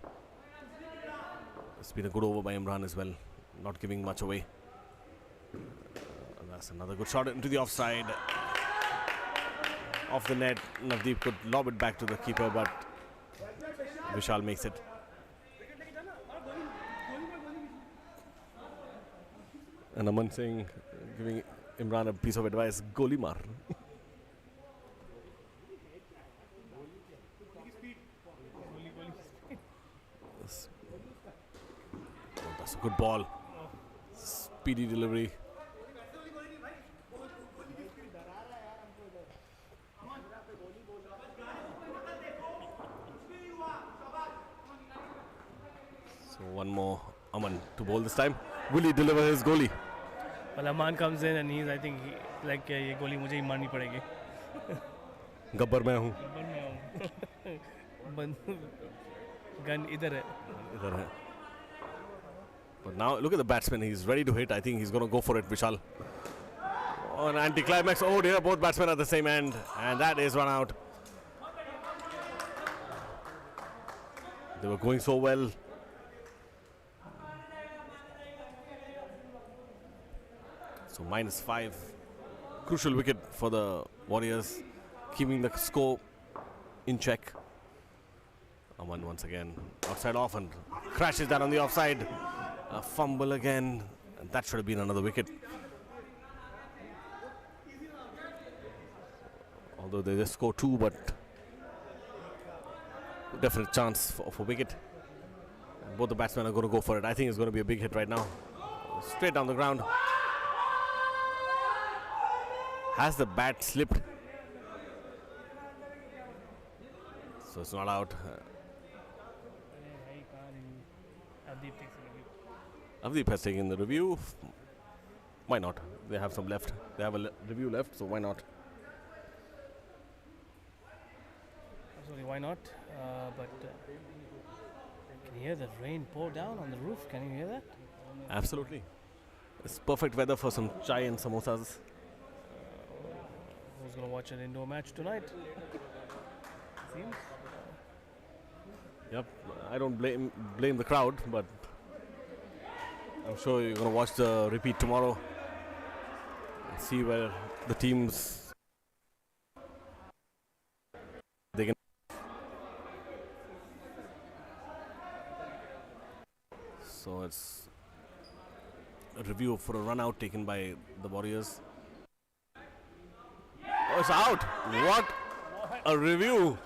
It's been a good over by Imran as well, not giving much away. And that's another good shot into the offside. Off the net, Navdeep could lob it back to the keeper, but Vishal makes it. And Aman saying, giving Imran a piece of advice, goli maar. That's a good ball. Speedy delivery. So one more Aman to bowl this time. Will he deliver his goalie? Well, Aman comes in and I think like ये गोली मुझे ही मारनी पड़ेगी. गब्बर मैं हूँ. Gun इधर है. इधर है. But now look at the batsman. He's ready to hit. I think he's going to go for it, Vishal. Oh, an anti-climax. Oh dear, both batsmen at the same end. And that is run out. They were going so well. So -5. Crucial wicket for the Warriors, keeping the score in check. Aman once again outside off and crashes that on the offside. A fumble again, and that should have been another wicket. Although they just score 2, but definite chance for wicket. And both the batsmen are going to go for it. I think it's going to be a big hit right now. Straight down the ground. Has the bat slipped? So it's not out. Avdeep has taken the review. Why not? They have some left. They have a review left, so why not? Absolutely, why not? But can you hear the rain pour down on the roof? Can you hear that? Absolutely. It's perfect weather for some chai and samosas. Who's going to watch an indoor match tonight? Seems. Yep, I don't blame the crowd, but I'm sure you're going to watch the repeat tomorrow and see where the teams they can. So it's a review for a run out taken by the Warriors. Oh, it's out. What a review.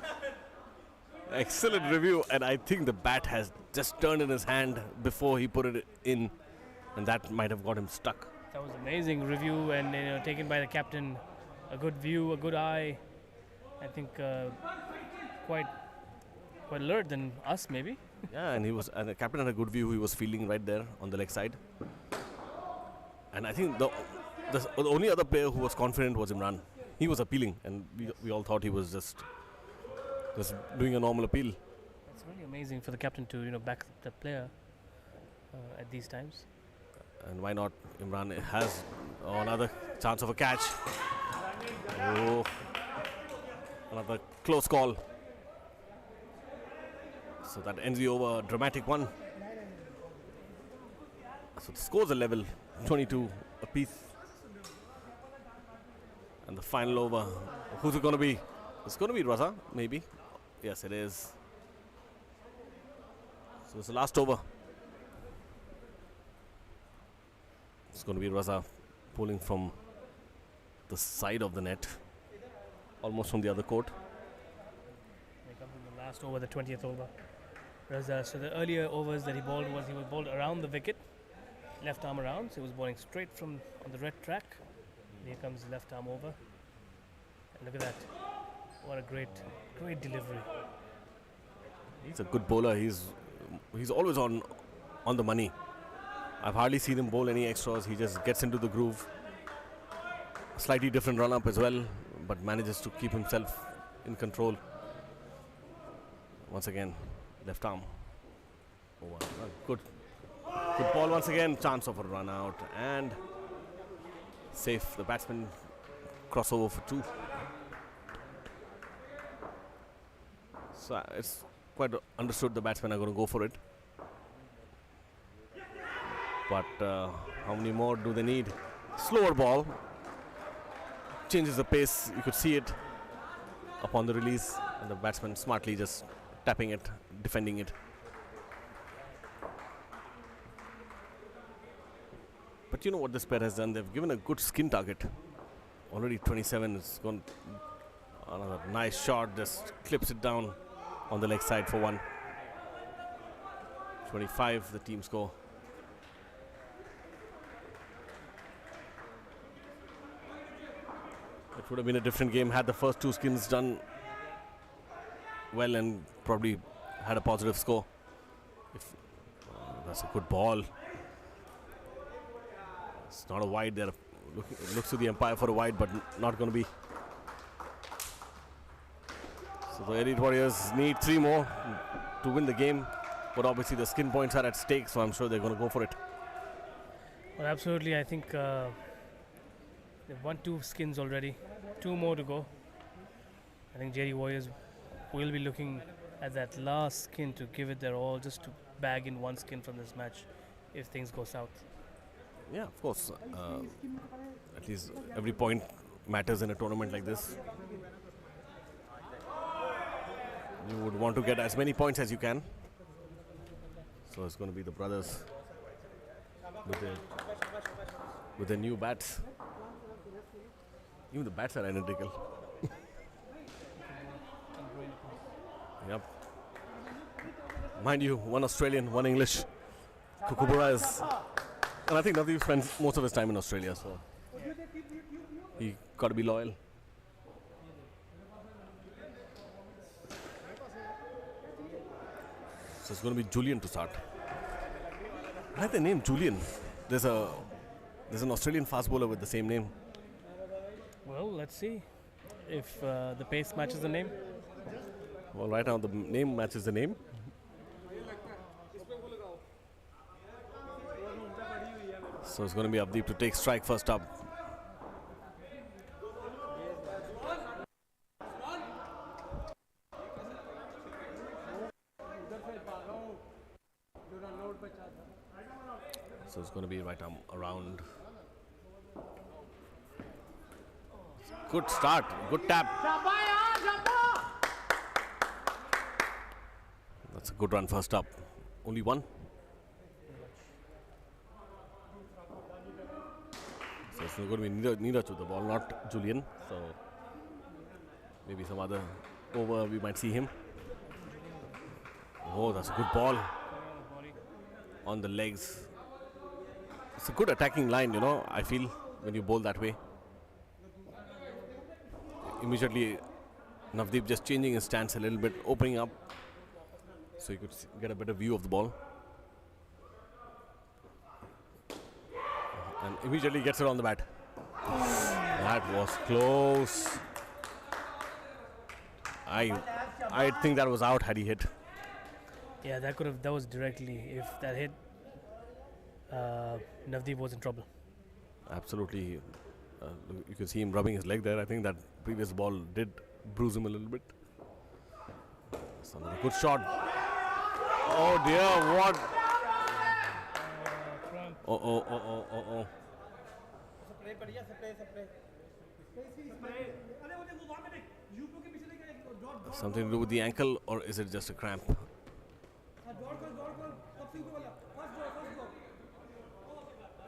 Excellent review, and I think the bat has just turned in his hand before he put it in, and that might have got him stuck. That was an amazing review, and taken by the captain. A good view, a good eye. I think quite alert than us, maybe. Yeah, and the captain had a good view. He was fielding right there on the leg side, and I think the only other player who was confident was Imran. He was appealing, and we all thought he was just doing a normal appeal. It's really amazing for the captain to back the player at these times. And why not? Imran has another chance of a catch. Oh, another close call. So that ends the over, dramatic one. So the scores are level, 22 apiece. And the final over, who's it going to be? It's going to be Raza, maybe. Yes, it is. So it's the last over. It's going to be Raza pulling from the side of the net, almost from the other court. They come from the last over, the 20th over. Raza, so the earlier overs that he was bowled around the wicket, left arm around, so he was bowling straight from on the red track. Here comes left arm over. And look at that. What a great delivery. He's a good bowler. He's always on the money. I've hardly seen him bowl any extras. He just gets into the groove. Slightly different run up as well, but manages to keep himself in control. Once again, left arm over. Good ball once again. Chance of a run out and safe. The batsman crossover for 2. So it's quite understood the batsmen are going to go for it. But how many more do they need? Slower ball. Changes the pace. You could see it upon the release. And the batsman smartly just tapping it, defending it. But you know what this pair has done? They've given a good skin target. Already 27. It's gone. Another nice shot. Just clips it down on the leg side for 1. 25 the team score. It would have been a different game had the first 2 skins done well and probably had a positive score. That's a good ball. It's not a wide there. Looks to the umpire for a wide, but not going to be. So the Elite Warriors need 3 more to win the game. But obviously the skin points are at stake, so I'm sure they're going to go for it. Well, absolutely. I think they've won 2 skins already. 2 more to go. I think JD Warriors will be looking at that last skin to give it their all, just to bag in 1 skin from this match if things go south. Yeah, of course. At least every point matters in a tournament like this. You would want to get as many points as you can. So it's going to be the brothers with their new bats. Even the bats are identical. Yep. Mind you, 1 Australian, 1 English. Kukubura is... And I think Navdeep spends most of his time in Australia, so he got to be loyal. So it's going to be Julian to start. I like the name Julian. There's an Australian fast bowler with the same name. Well, let's see if the pace matches the name. Well, right now the name matches the name. So it's going to be Avdeep to take strike first up. So it's going to be right arm around. Good start, good tap. That's a good run first up. Only 1. So it's going to be Neeraj with the ball, not Julian. So maybe some other over we might see him. Oh, that's a good ball on the legs. It's a good attacking line, you know, I feel, when you bowl that way. Immediately, Navdeep just changing his stance a little bit, opening up so you could get a better view of the ball. And immediately gets it on the bat. That was close. I think that was out had he hit. Yeah, that was directly. If that hit, Navdeep was in trouble. Absolutely. You can see him rubbing his leg there. I think that previous ball did bruise him a little bit. That's another good shot. Oh dear, what? Cramp. Oh. Something to do with the ankle, or is it just a cramp?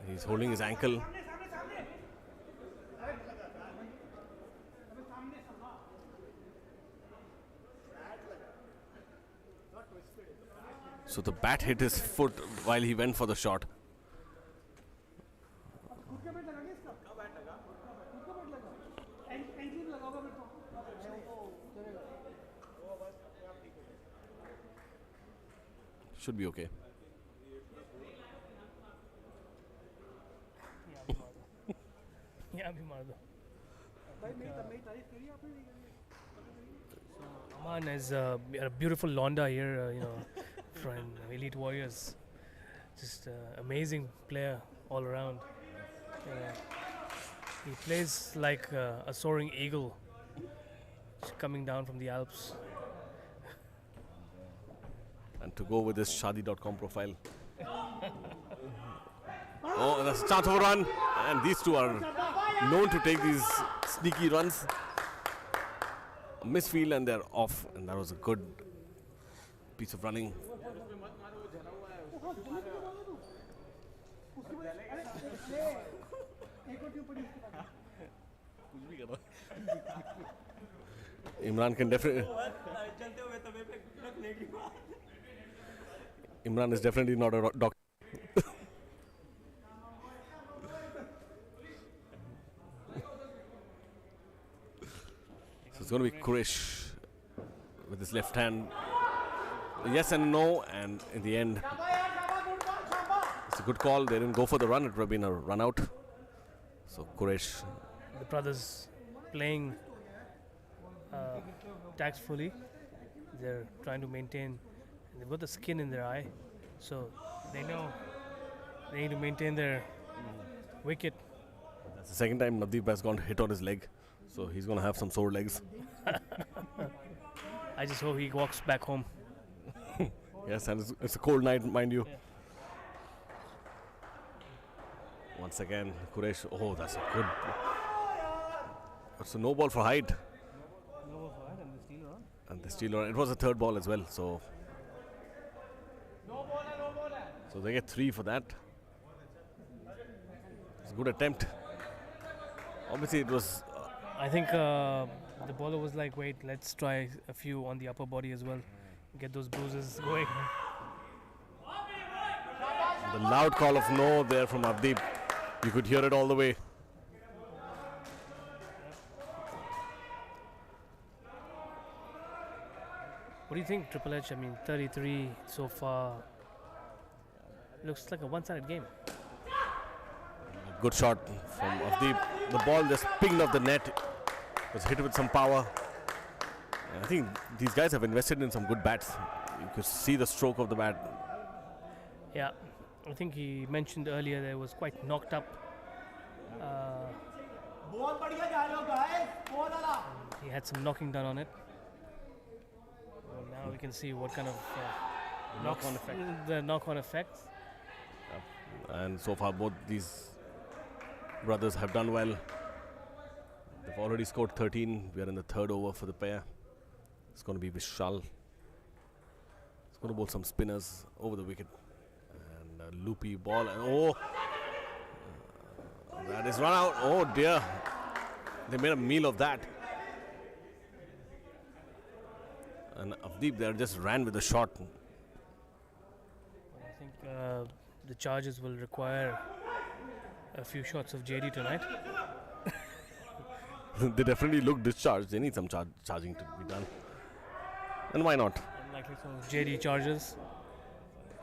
He's holding his ankle. So the bat hit his foot while he went for the shot. Should be okay. यहाँ भी मार दो. Aman is a beautiful Londa here, from Elite Warriors. Just amazing player all around. He plays like a soaring eagle coming down from the Alps. And to go with this Shadi.com profile. Oh, that's a chance of a run. And these two are known to take these sneaky runs. Misfield and they're off. And that was a good piece of running. Imran can definitely. Imran is definitely not a doctor. So it's going to be Kurish with his left hand. Yes and no, and in the end, it's a good call. They didn't go for the run, it would have been a run out. So Kurish. The brothers playing tactfully. They're trying to maintain. They've got the skin in their eye, so they know they need to maintain their wicket. That's the second time Navdeep has gone hit on his leg, so he's going to have some sore legs. I just hope he walks back home. Yes, and it's a cold night, mind you. Yeah. Once again, Quresh. Oh, that's a good. That's a no ball for Hyde. No ball for Hyde and the steal run. And the steal run. It was a third ball as well, so. So they get 3 for that. It's a good attempt. Obviously, it was. I think the bowler was like, wait, let's try a few on the upper body as well. Get those bruises going. The loud call of no there from Navdeep. You could hear it all the way. What do you think, Triple H? I mean, 33 so far. Looks like a one-sided game. Good shot from Navdeep. The ball just pinged off the net. It was hit with some power. I think these guys have invested in some good bats. You could see the stroke of the bat. Yeah, I think he mentioned earlier that it was quite knocked up. He had some knocking done on it. Well, now we can see what kind of Knock-on effect. The knock-on effects. And so far both these brothers have done well. They've already scored 13. We are in the third over for the pair. It's going to be Vishal. It's going to bowl some spinners over the wicket. And a loopy ball. And that is run out. Oh dear. They made a meal of that. And Navdeep there just ran with the shot. I think the Chargers will require a few shots of JD tonight. They definitely look discharged. They need some charging to be done. And why not? Unlikely so. JD charges.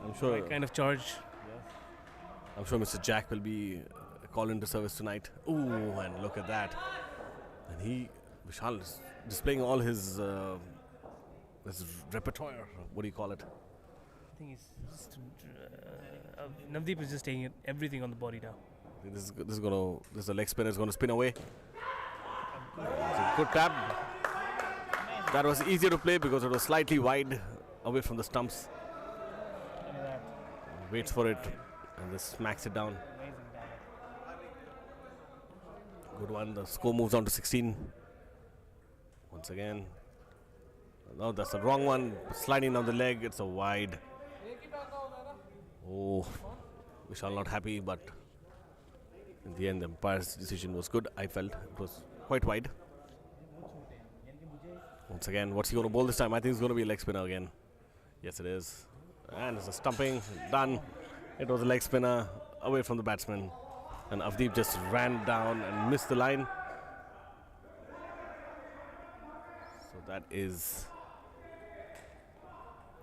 I'm sure. Right kind of charge. I'm sure Mr. Jack will be called into service tonight. Ooh, and look at that. And Vishal is displaying all his repertoire. What do you call it? I think he's just, Navdeep is just taking everything on the body now. This is a leg spinner. Is going to spin away. It's a good tap. That was easier to play because it was slightly wide away from the stumps. Waits for it and just smacks it down. Amazing damage. Good one. The score moves on to 16. Once again. No, that's the wrong one. Sliding down the leg. It's a wide. Oh, Vishal not happy, but in the end, the umpire's decision was good. I felt it was quite wide. Once again, what's he going to bowl this time? I think it's going to be a leg spinner again. Yes, it is. And it's a stumping. Done. It was a leg spinner away from the batsman. And Avdeep just ran down and missed the line. So that is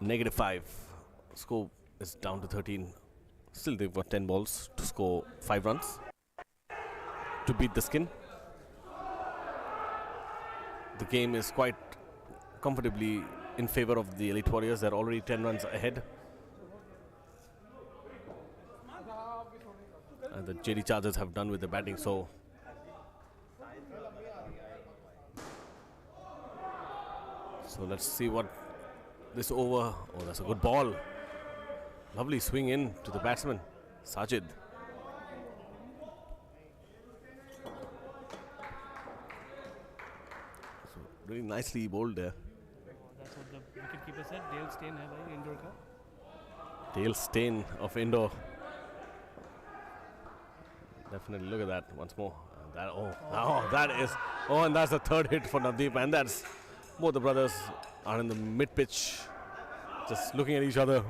-5. Score is down to 13. Still, they've got 10 balls to score 5 runs to beat the Skin. The game is quite comfortably in favor of the Elite Warriors. They're already 10 runs ahead. And the JD Chargers have done with the batting, so let's see what this over. Oh, that's a good ball. Lovely swing in to the batsman, Sajid. So really nicely bowled there. That's what the wicketkeeper said. Dale Steyn hai bhai, indoor ka. Dale Steyn of Indo. Definitely look at that once more. And that's the third hit for Navdeep, and that's both the brothers are in the mid pitch, just looking at each other.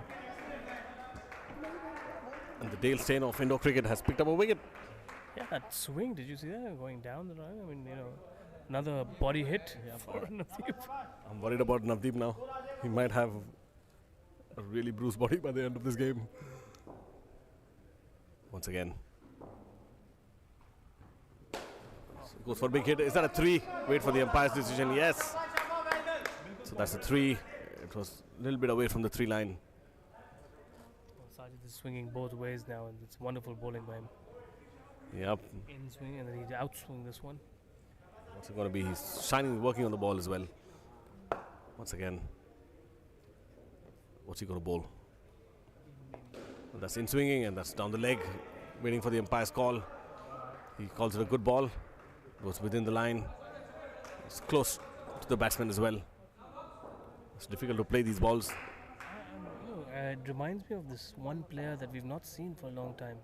And the Dale Steyn of Indo cricket has picked up a wicket. Yeah, that swing, did you see that? Going down the line. I mean, another body hit for Navdeep. I'm worried about Navdeep now. He might have a really bruised body by the end of this game. Once again. Goes for a big hit. Is that a 3? Wait for the umpire's decision. Yes. So that's a 3. It was a little bit away from the 3 line. Sajid is swinging both ways now, and it's wonderful bowling by him. Yep. In swing, and then he outswing this one. What's it going to be? He's shining, working on the ball as well. Once again. What's he going to bowl? And that's in swinging, and that's down the leg. Waiting for the umpire's call. He calls it a good ball. Goes within the line. It's close to the batsman as well. It's difficult to play these balls. It reminds me of this one player that we've not seen for a long time.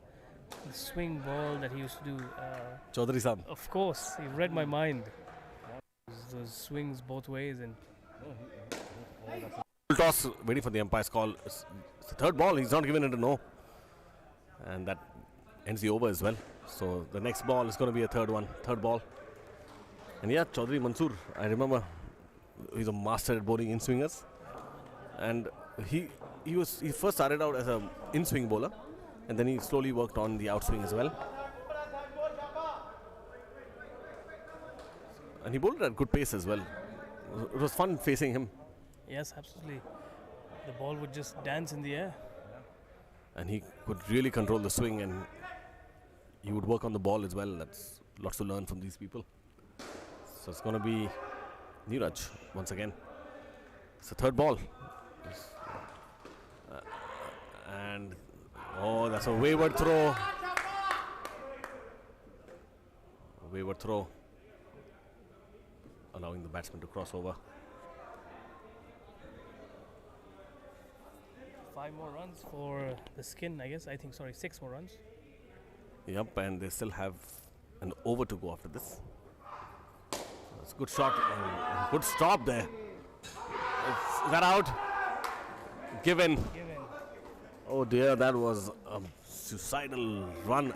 The swing ball that he used to do. Chaudhary Saab. Of course, he read my mind. Those swings both ways, and Toss, waiting for the umpire's call. It's the third ball. He's not given it a no. And that ends the over as well. So the next ball is going to be a third ball. And yeah, Chaudhary Mansoor, I remember he's a master at bowling in swingers. And he first started out as an in-swing bowler, and then he slowly worked on the outswing as well. And he bowled at good pace as well. It was fun facing him. yes, absolutely. The ball would just dance in the air. And he could really control the swing, and he would work on the ball as well. That's lots to learn from these people. So it's going to be Neeraj once again. It's the third ball. And that's a wayward throw. Allowing the batsman to cross over. 5 more runs for the Skin, I guess. 6 more runs. Yep, and they still have an over to go after this. That's a good shot. Good stop there. Is that out? Given. Oh dear, that was a suicidal run.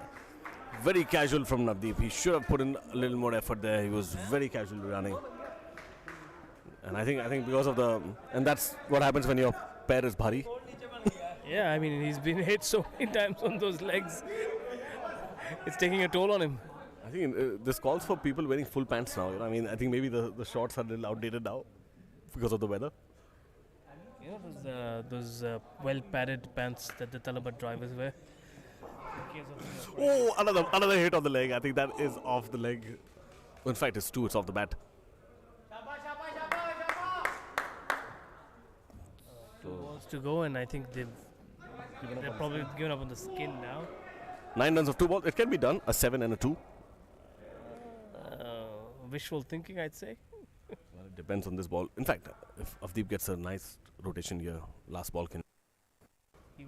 Very casual from Navdeep. He should have put in a little more effort there. He was very casually running. And I think because of and that's what happens when your pair is bhari. Yeah, I mean, he's been hit so many times on those legs. It's taking a toll on him. I think this calls for people wearing full pants now. I mean, I think maybe the shorts are a little outdated now because of the weather. You know those well-padded pants that the Talabat drivers wear? In case of Oh, another hit on the leg. I think that is off the leg. In fact, it's 2. It's off the bat. 2 balls to go, and I think they've They're probably given up on the skin now. 9 runs of 2 balls. It can be done. A 7 and a 2. Wishful thinking, I'd say. Well, it depends on this ball. In fact, if Avdeep gets a nice rotation here, last ball can.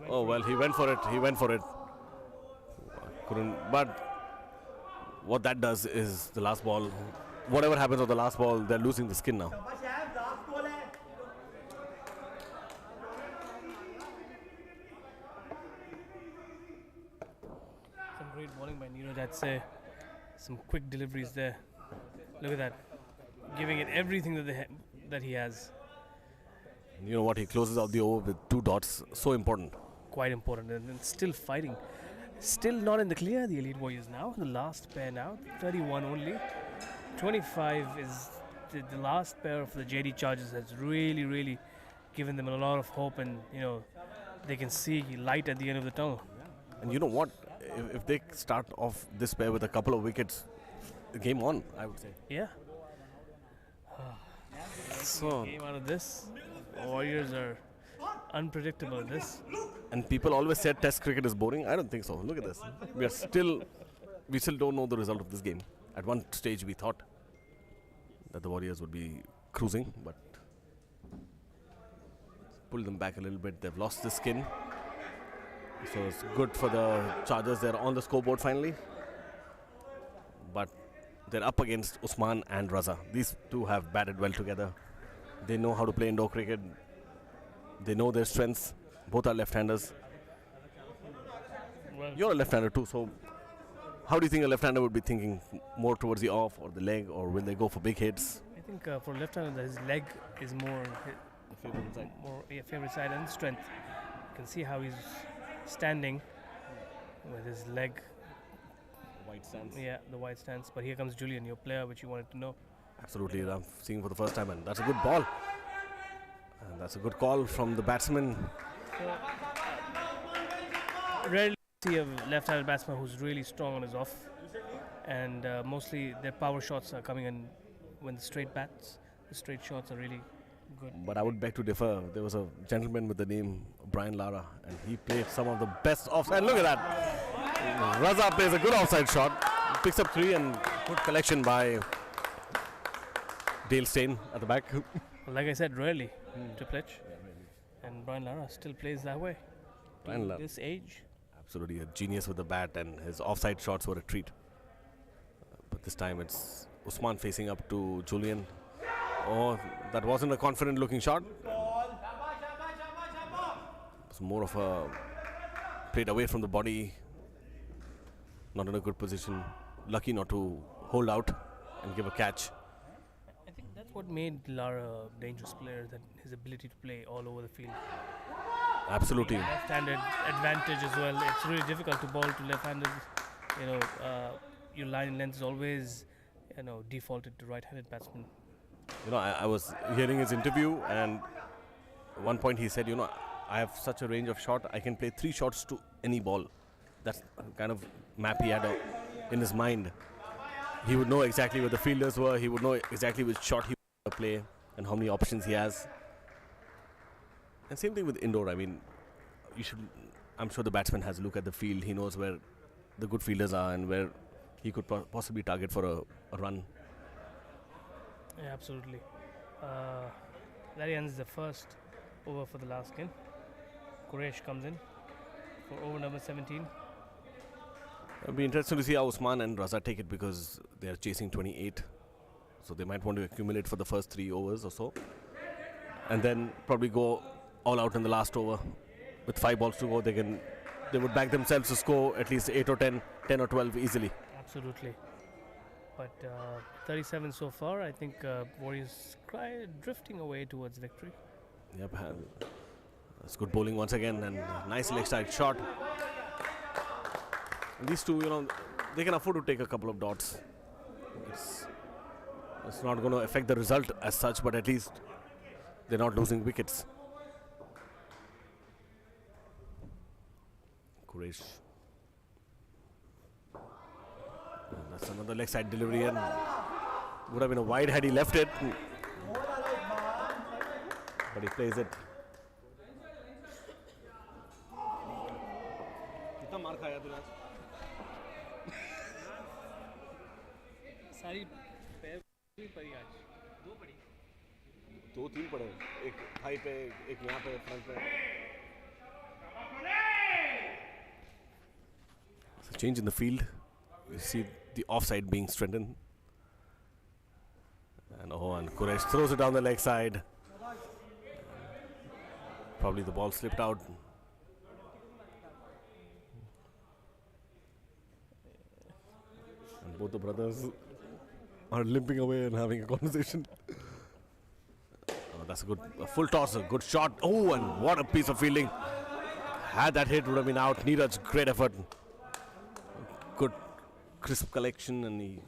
Oh well, he went for it. He went for it. Couldn't. But what that does is the last ball. Whatever happens on the last ball, they're losing the skin now. Some great bowling by Neeraj, I'd say. Some quick deliveries there. Look at that. Giving it everything that he has. You know what? He closes out the over with 2 dots. So important. Quite important. And then still fighting. Still not in the clear, the Elite Warriors now. The last pair now. 31 only. 25 is the last pair of the JD Chargers has really given them a lot of hope, and they can see light at the end of the tunnel. And you know what? If they start off this pair with a couple of wickets, game on, I would say. Yeah. So game out of this. Warriors are unpredictable at this. And people always said Test cricket is boring. I don't think so. Look at this. We still don't know the result of this game. At one stage, we thought that the Warriors would be cruising, but pulled them back a little bit. They've lost the skin. So it's good for the Chargers. They're on the scoreboard finally. But they're up against Usman and Raza. These two have batted well together. They know how to play indoor cricket. They know their strengths. Both are left-handers. Well, you're a left-hander too, so how do you think a left-hander would be thinking? More towards the off or the leg, or will they go for big hits? I think for left-hander, his leg is more favorite side and strength. You can see how he's standing with his leg. White stance. Yeah, the white stance. But here comes Julian, your player, which you wanted to know. Absolutely, I'm seeing for the first time, and that's a good ball. And that's a good call from the batsman. Rarely see a left-handed batsman who's really strong on his off, and mostly their power shots are coming in when the straight bats. The straight shots are really good. But I would beg to differ. There was a gentleman with the name Brian Lara, and he played some of the best offside. Look at that. Raza plays a good offside shot, picks up 3, and good collection by Dale Steyn at the back. Like I said, rarely to pitch. And Brian Lara still plays that way. Brian Lara, this age. absolutely a genius with the bat, and his offside shots were a treat. But this time it's Usman facing up to Julian. Oh, that wasn't a confident looking shot. It's more of a played away from the body. Not in a good position. Lucky not to hold out and give a catch. I think that's what made Lara a dangerous player, that his ability to play all over the field. Absolutely. Left-handed advantage as well. It's really difficult to bowl to left-handers. Your line length is always, defaulted to right-handed batsmen. I was hearing his interview, and at one point he said, I have such a range of shot. I can play 3 shots to any ball. That's the kind of map he had in his mind. He would know exactly where the fielders were. He would know exactly which shot he would play and how many options he has. And same thing with indoor. I mean, I'm sure the batsman has a look at the field. He knows where the good fielders are and where he could possibly target for a run. Yeah, absolutely. That ends the first over for the last skin. Quresh comes in for over number 17. It'll be interesting to see how Usman and Raza take it, because they are chasing 28. So they might want to accumulate for the first 3 overs or so. And then probably go all out in the last over. With 5 balls to go, they would back themselves to score at least 8 or 10 or 12 easily. Absolutely. But 37 so far. I think Warriors drifting away towards victory. Yep. That's good bowling once again, and nice leg side shot. And these two, they can afford to take a couple of dots. It's not going to affect the result as such, but at least they're not losing wickets. Quresh. That's another leg side delivery, and would have been a wide had he left it. But he plays it. सारी पैर पड़ी आज. दो तीन पड़े, एक Thai पे, एक यहाँ पे फ्रंट पे. So change in the field. You see the offside being strengthened. And Quresh throws it down the leg side. Probably the ball slipped out. And both the brothers are limping away and having a conversation. Oh, that's a full toss, a good shot. Oh, and what a piece of fielding. Had that hit, would have been out. Neeraj, great effort. Good, crisp collection, and he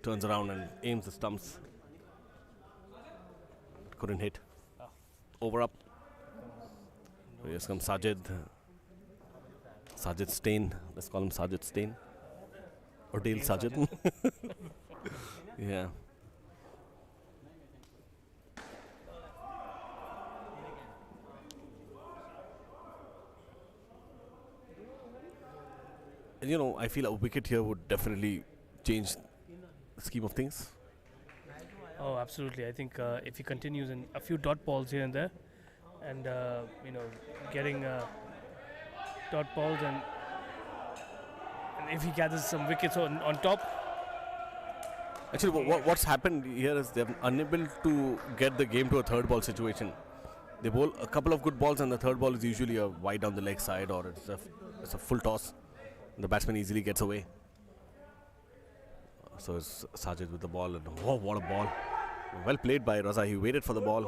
turns around and aims the stumps. But couldn't hit. Over up. Here comes Sajid. Sajid Stain. Let's call him Sajid Stain. Or Dale Sajid. Yeah. And you know, I feel a wicket here would definitely change the scheme of things. Oh, absolutely. I think if he continues in a few dot balls here and there, and getting dot balls, and if he gathers some wickets on top. Actually, what's happened here is they're unable to get the game to a third ball situation. They bowl a couple of good balls, and the third ball is usually a wide down the leg side, or it's a full toss. The batsman easily gets away. So it's Sajid with the ball, and oh, what a ball! Well played by Raza. He waited for the ball,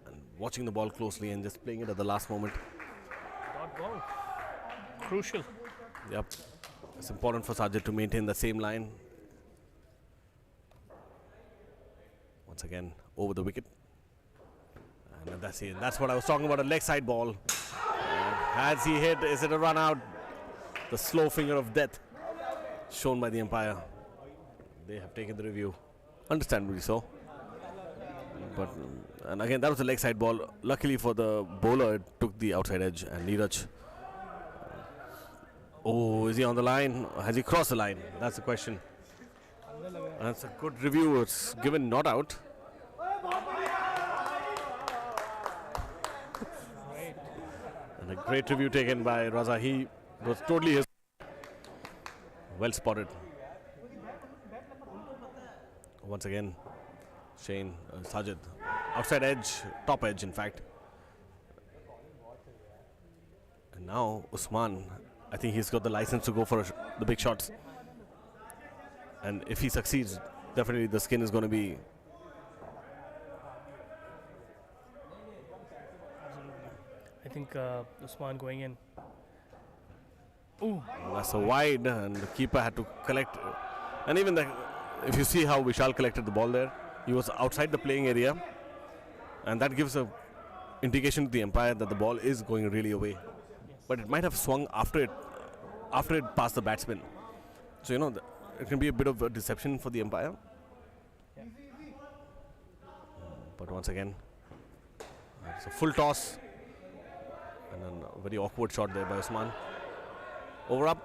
and watching the ball closely and just playing it at the last moment. Dot ball, crucial. Yep, it's important for Sajid to maintain the same line. Once again, over the wicket, and that's it. That's what I was talking about—a leg side ball. And has he hit? Is it a run out? The slow finger of death shown by the umpire. They have taken the review, understandably so. But and again, that was a leg side ball. Luckily for the bowler, it took the outside edge, and Neeraj. Oh, is he on the line? Has he crossed the line? That's the question. That's a good review. It's given not out. And a great review taken by Raza. He was totally his. Well spotted. Once again, Sajid. Outside edge, top edge in fact. And now Usman, I think he's got the license to go for the big shots. And if he succeeds, definitely the skin is going to be. I think Usman going in. Ooh. That's a wide, and the keeper had to collect. And even if you see how Vishal collected the ball there, he was outside the playing area, and that gives a indication to the umpire that the ball is going really away. But it might have swung after it passed the batsman. So it can be a bit of a deception for the umpire. Yeah. But once again, it's a full toss, and then a very awkward shot there by Usman. Over up.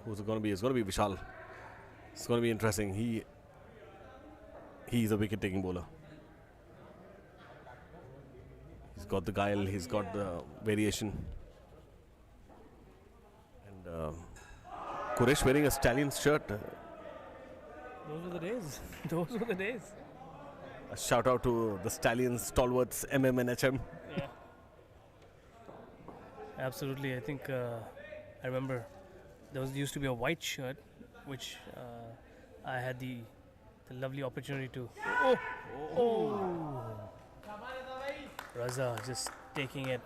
Who's it going to be? It's going to be Vishal. It's going to be interesting. He's a wicket-taking bowler. He's got the guile. He's got the variation. And Quresh wearing a Stallions shirt. Those were the days. Those were the days. A shout out to the Stallions stalwarts, MM and HM. Yeah. Absolutely. I think I remember there used to be a white shirt, which I had the lovely opportunity to. Oh! Raza just taking it.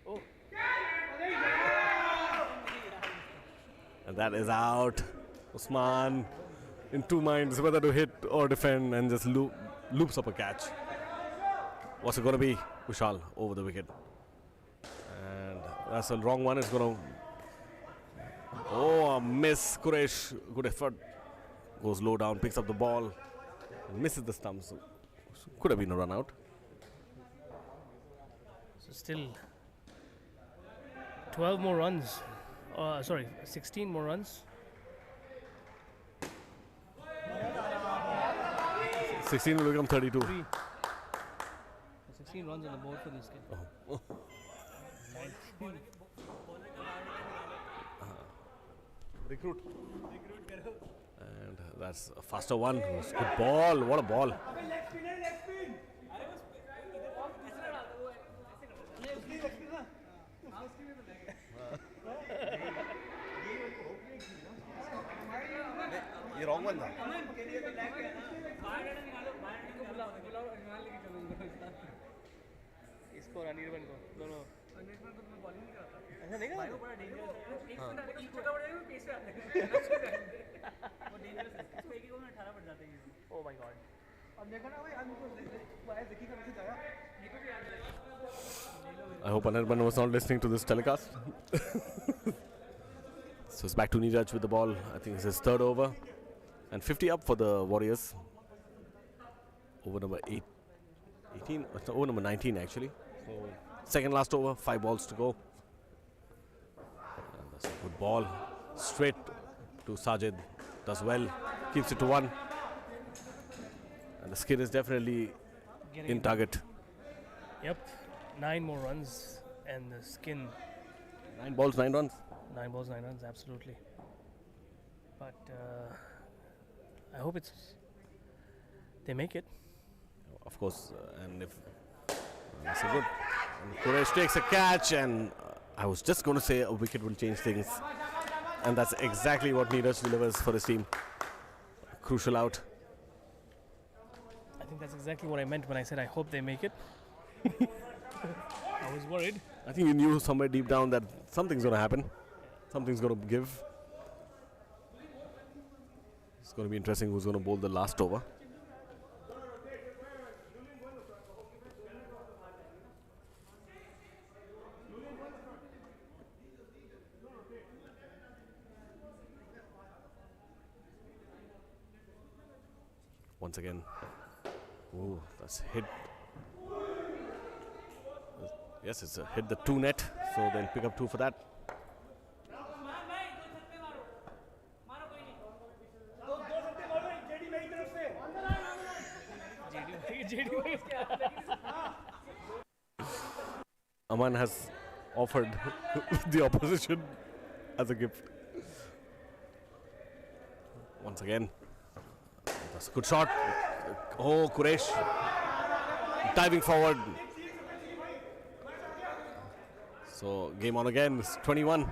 Oh. And that is out. Usman in two minds whether to hit or defend, and just loops up a catch. What's it going to be? Vishal over the wicket. And that's a wrong one. It's going to Oh, a miss. Quresh, good effort. Goes low down, picks up the ball, misses the stumps. Could have been a run out. So still 12 more runs. 16 more runs. 16 will become 32. 16 runs on the board for this game. Recruit. And that's a faster one. Good ball. What a ball. ये wrong one था. इसको और अनिर्बन को दोनों ऐसा नहीं करा बड़ा डेंजरस एक छोटा बड़ा है पेस पे आता है वो डेंजरस है इसको एक ही को 18 पड़ जाते हैं ओ माय गॉड अब देखो ना भाई हमको बाहर देखी का मैसेज आया ये को भी याद है. I hope Anirban was not listening to this telecast. So it's back to Neeraj with the ball. I think it's his third over. And 50 up for the Warriors. Over number 18. It's over number 19 actually. So second last over, 5 balls to go. And that's a good ball. Straight to Sajid. Does well. Keeps it to 1. And the skin is definitely in target. Yep. 9 more runs and the skin. 9 balls, 9 runs. 9 balls, 9 runs, absolutely. But I hope they make it. Of course, and if that's a good. And Quresh takes a catch, and I was just going to say a wicket will change things, and that's exactly what Neeraj delivers for his team. Crucial out. I think that's exactly what I meant when I said I hope they make it. I was worried. I think you knew somewhere deep down that something's going to happen. Something's going to give. It's going to be interesting who's going to bowl the last over. Once again. Ooh, that's hit. Yes, it's a hit the 2 net, so they'll pick up 2 for that. Aman has offered the opposition as a gift. Once again, that's a good shot. Oh, Quresh diving forward. So game on again. It's 21.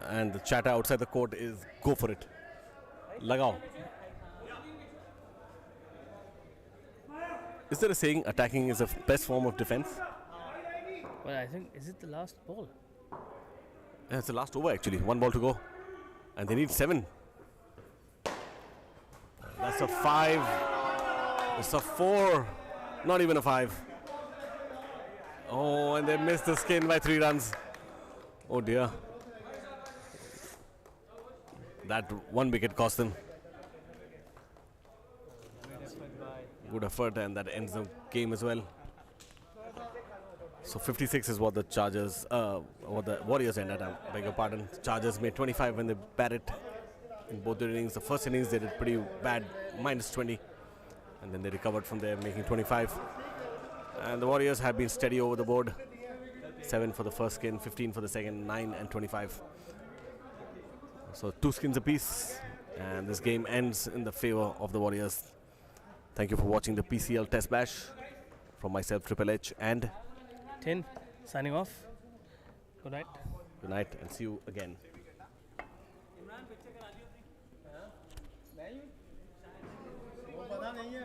And the chatter outside the court is go for it. Lagao. Is there a saying attacking is the best form of defense? Well, I think, is it the last ball? Yeah, it's the last over actually. 1 ball to go. And they need 7. That's a 5. It's a 4. Not even a 5. Oh, and they missed the skin by 3 runs. Oh dear. That 1 wicket cost them. Good effort, and that ends the game as well. So 56 is what the Chargers, what the Warriors ended. I beg your pardon. Chargers made 25 when they batted in both their innings. The first innings they did pretty bad, -20, and then they recovered from there, making 25. And the Warriors have been steady over the board. 7 for the first skin, 15 for the second, 9 and 25. So 2 skins apiece, and this game ends in the favor of the Warriors. Thank you for watching the PCL Test Bash. From myself, Triple H, and Tin, signing off. Good night. Good night, and see you again. वो पता नहीं है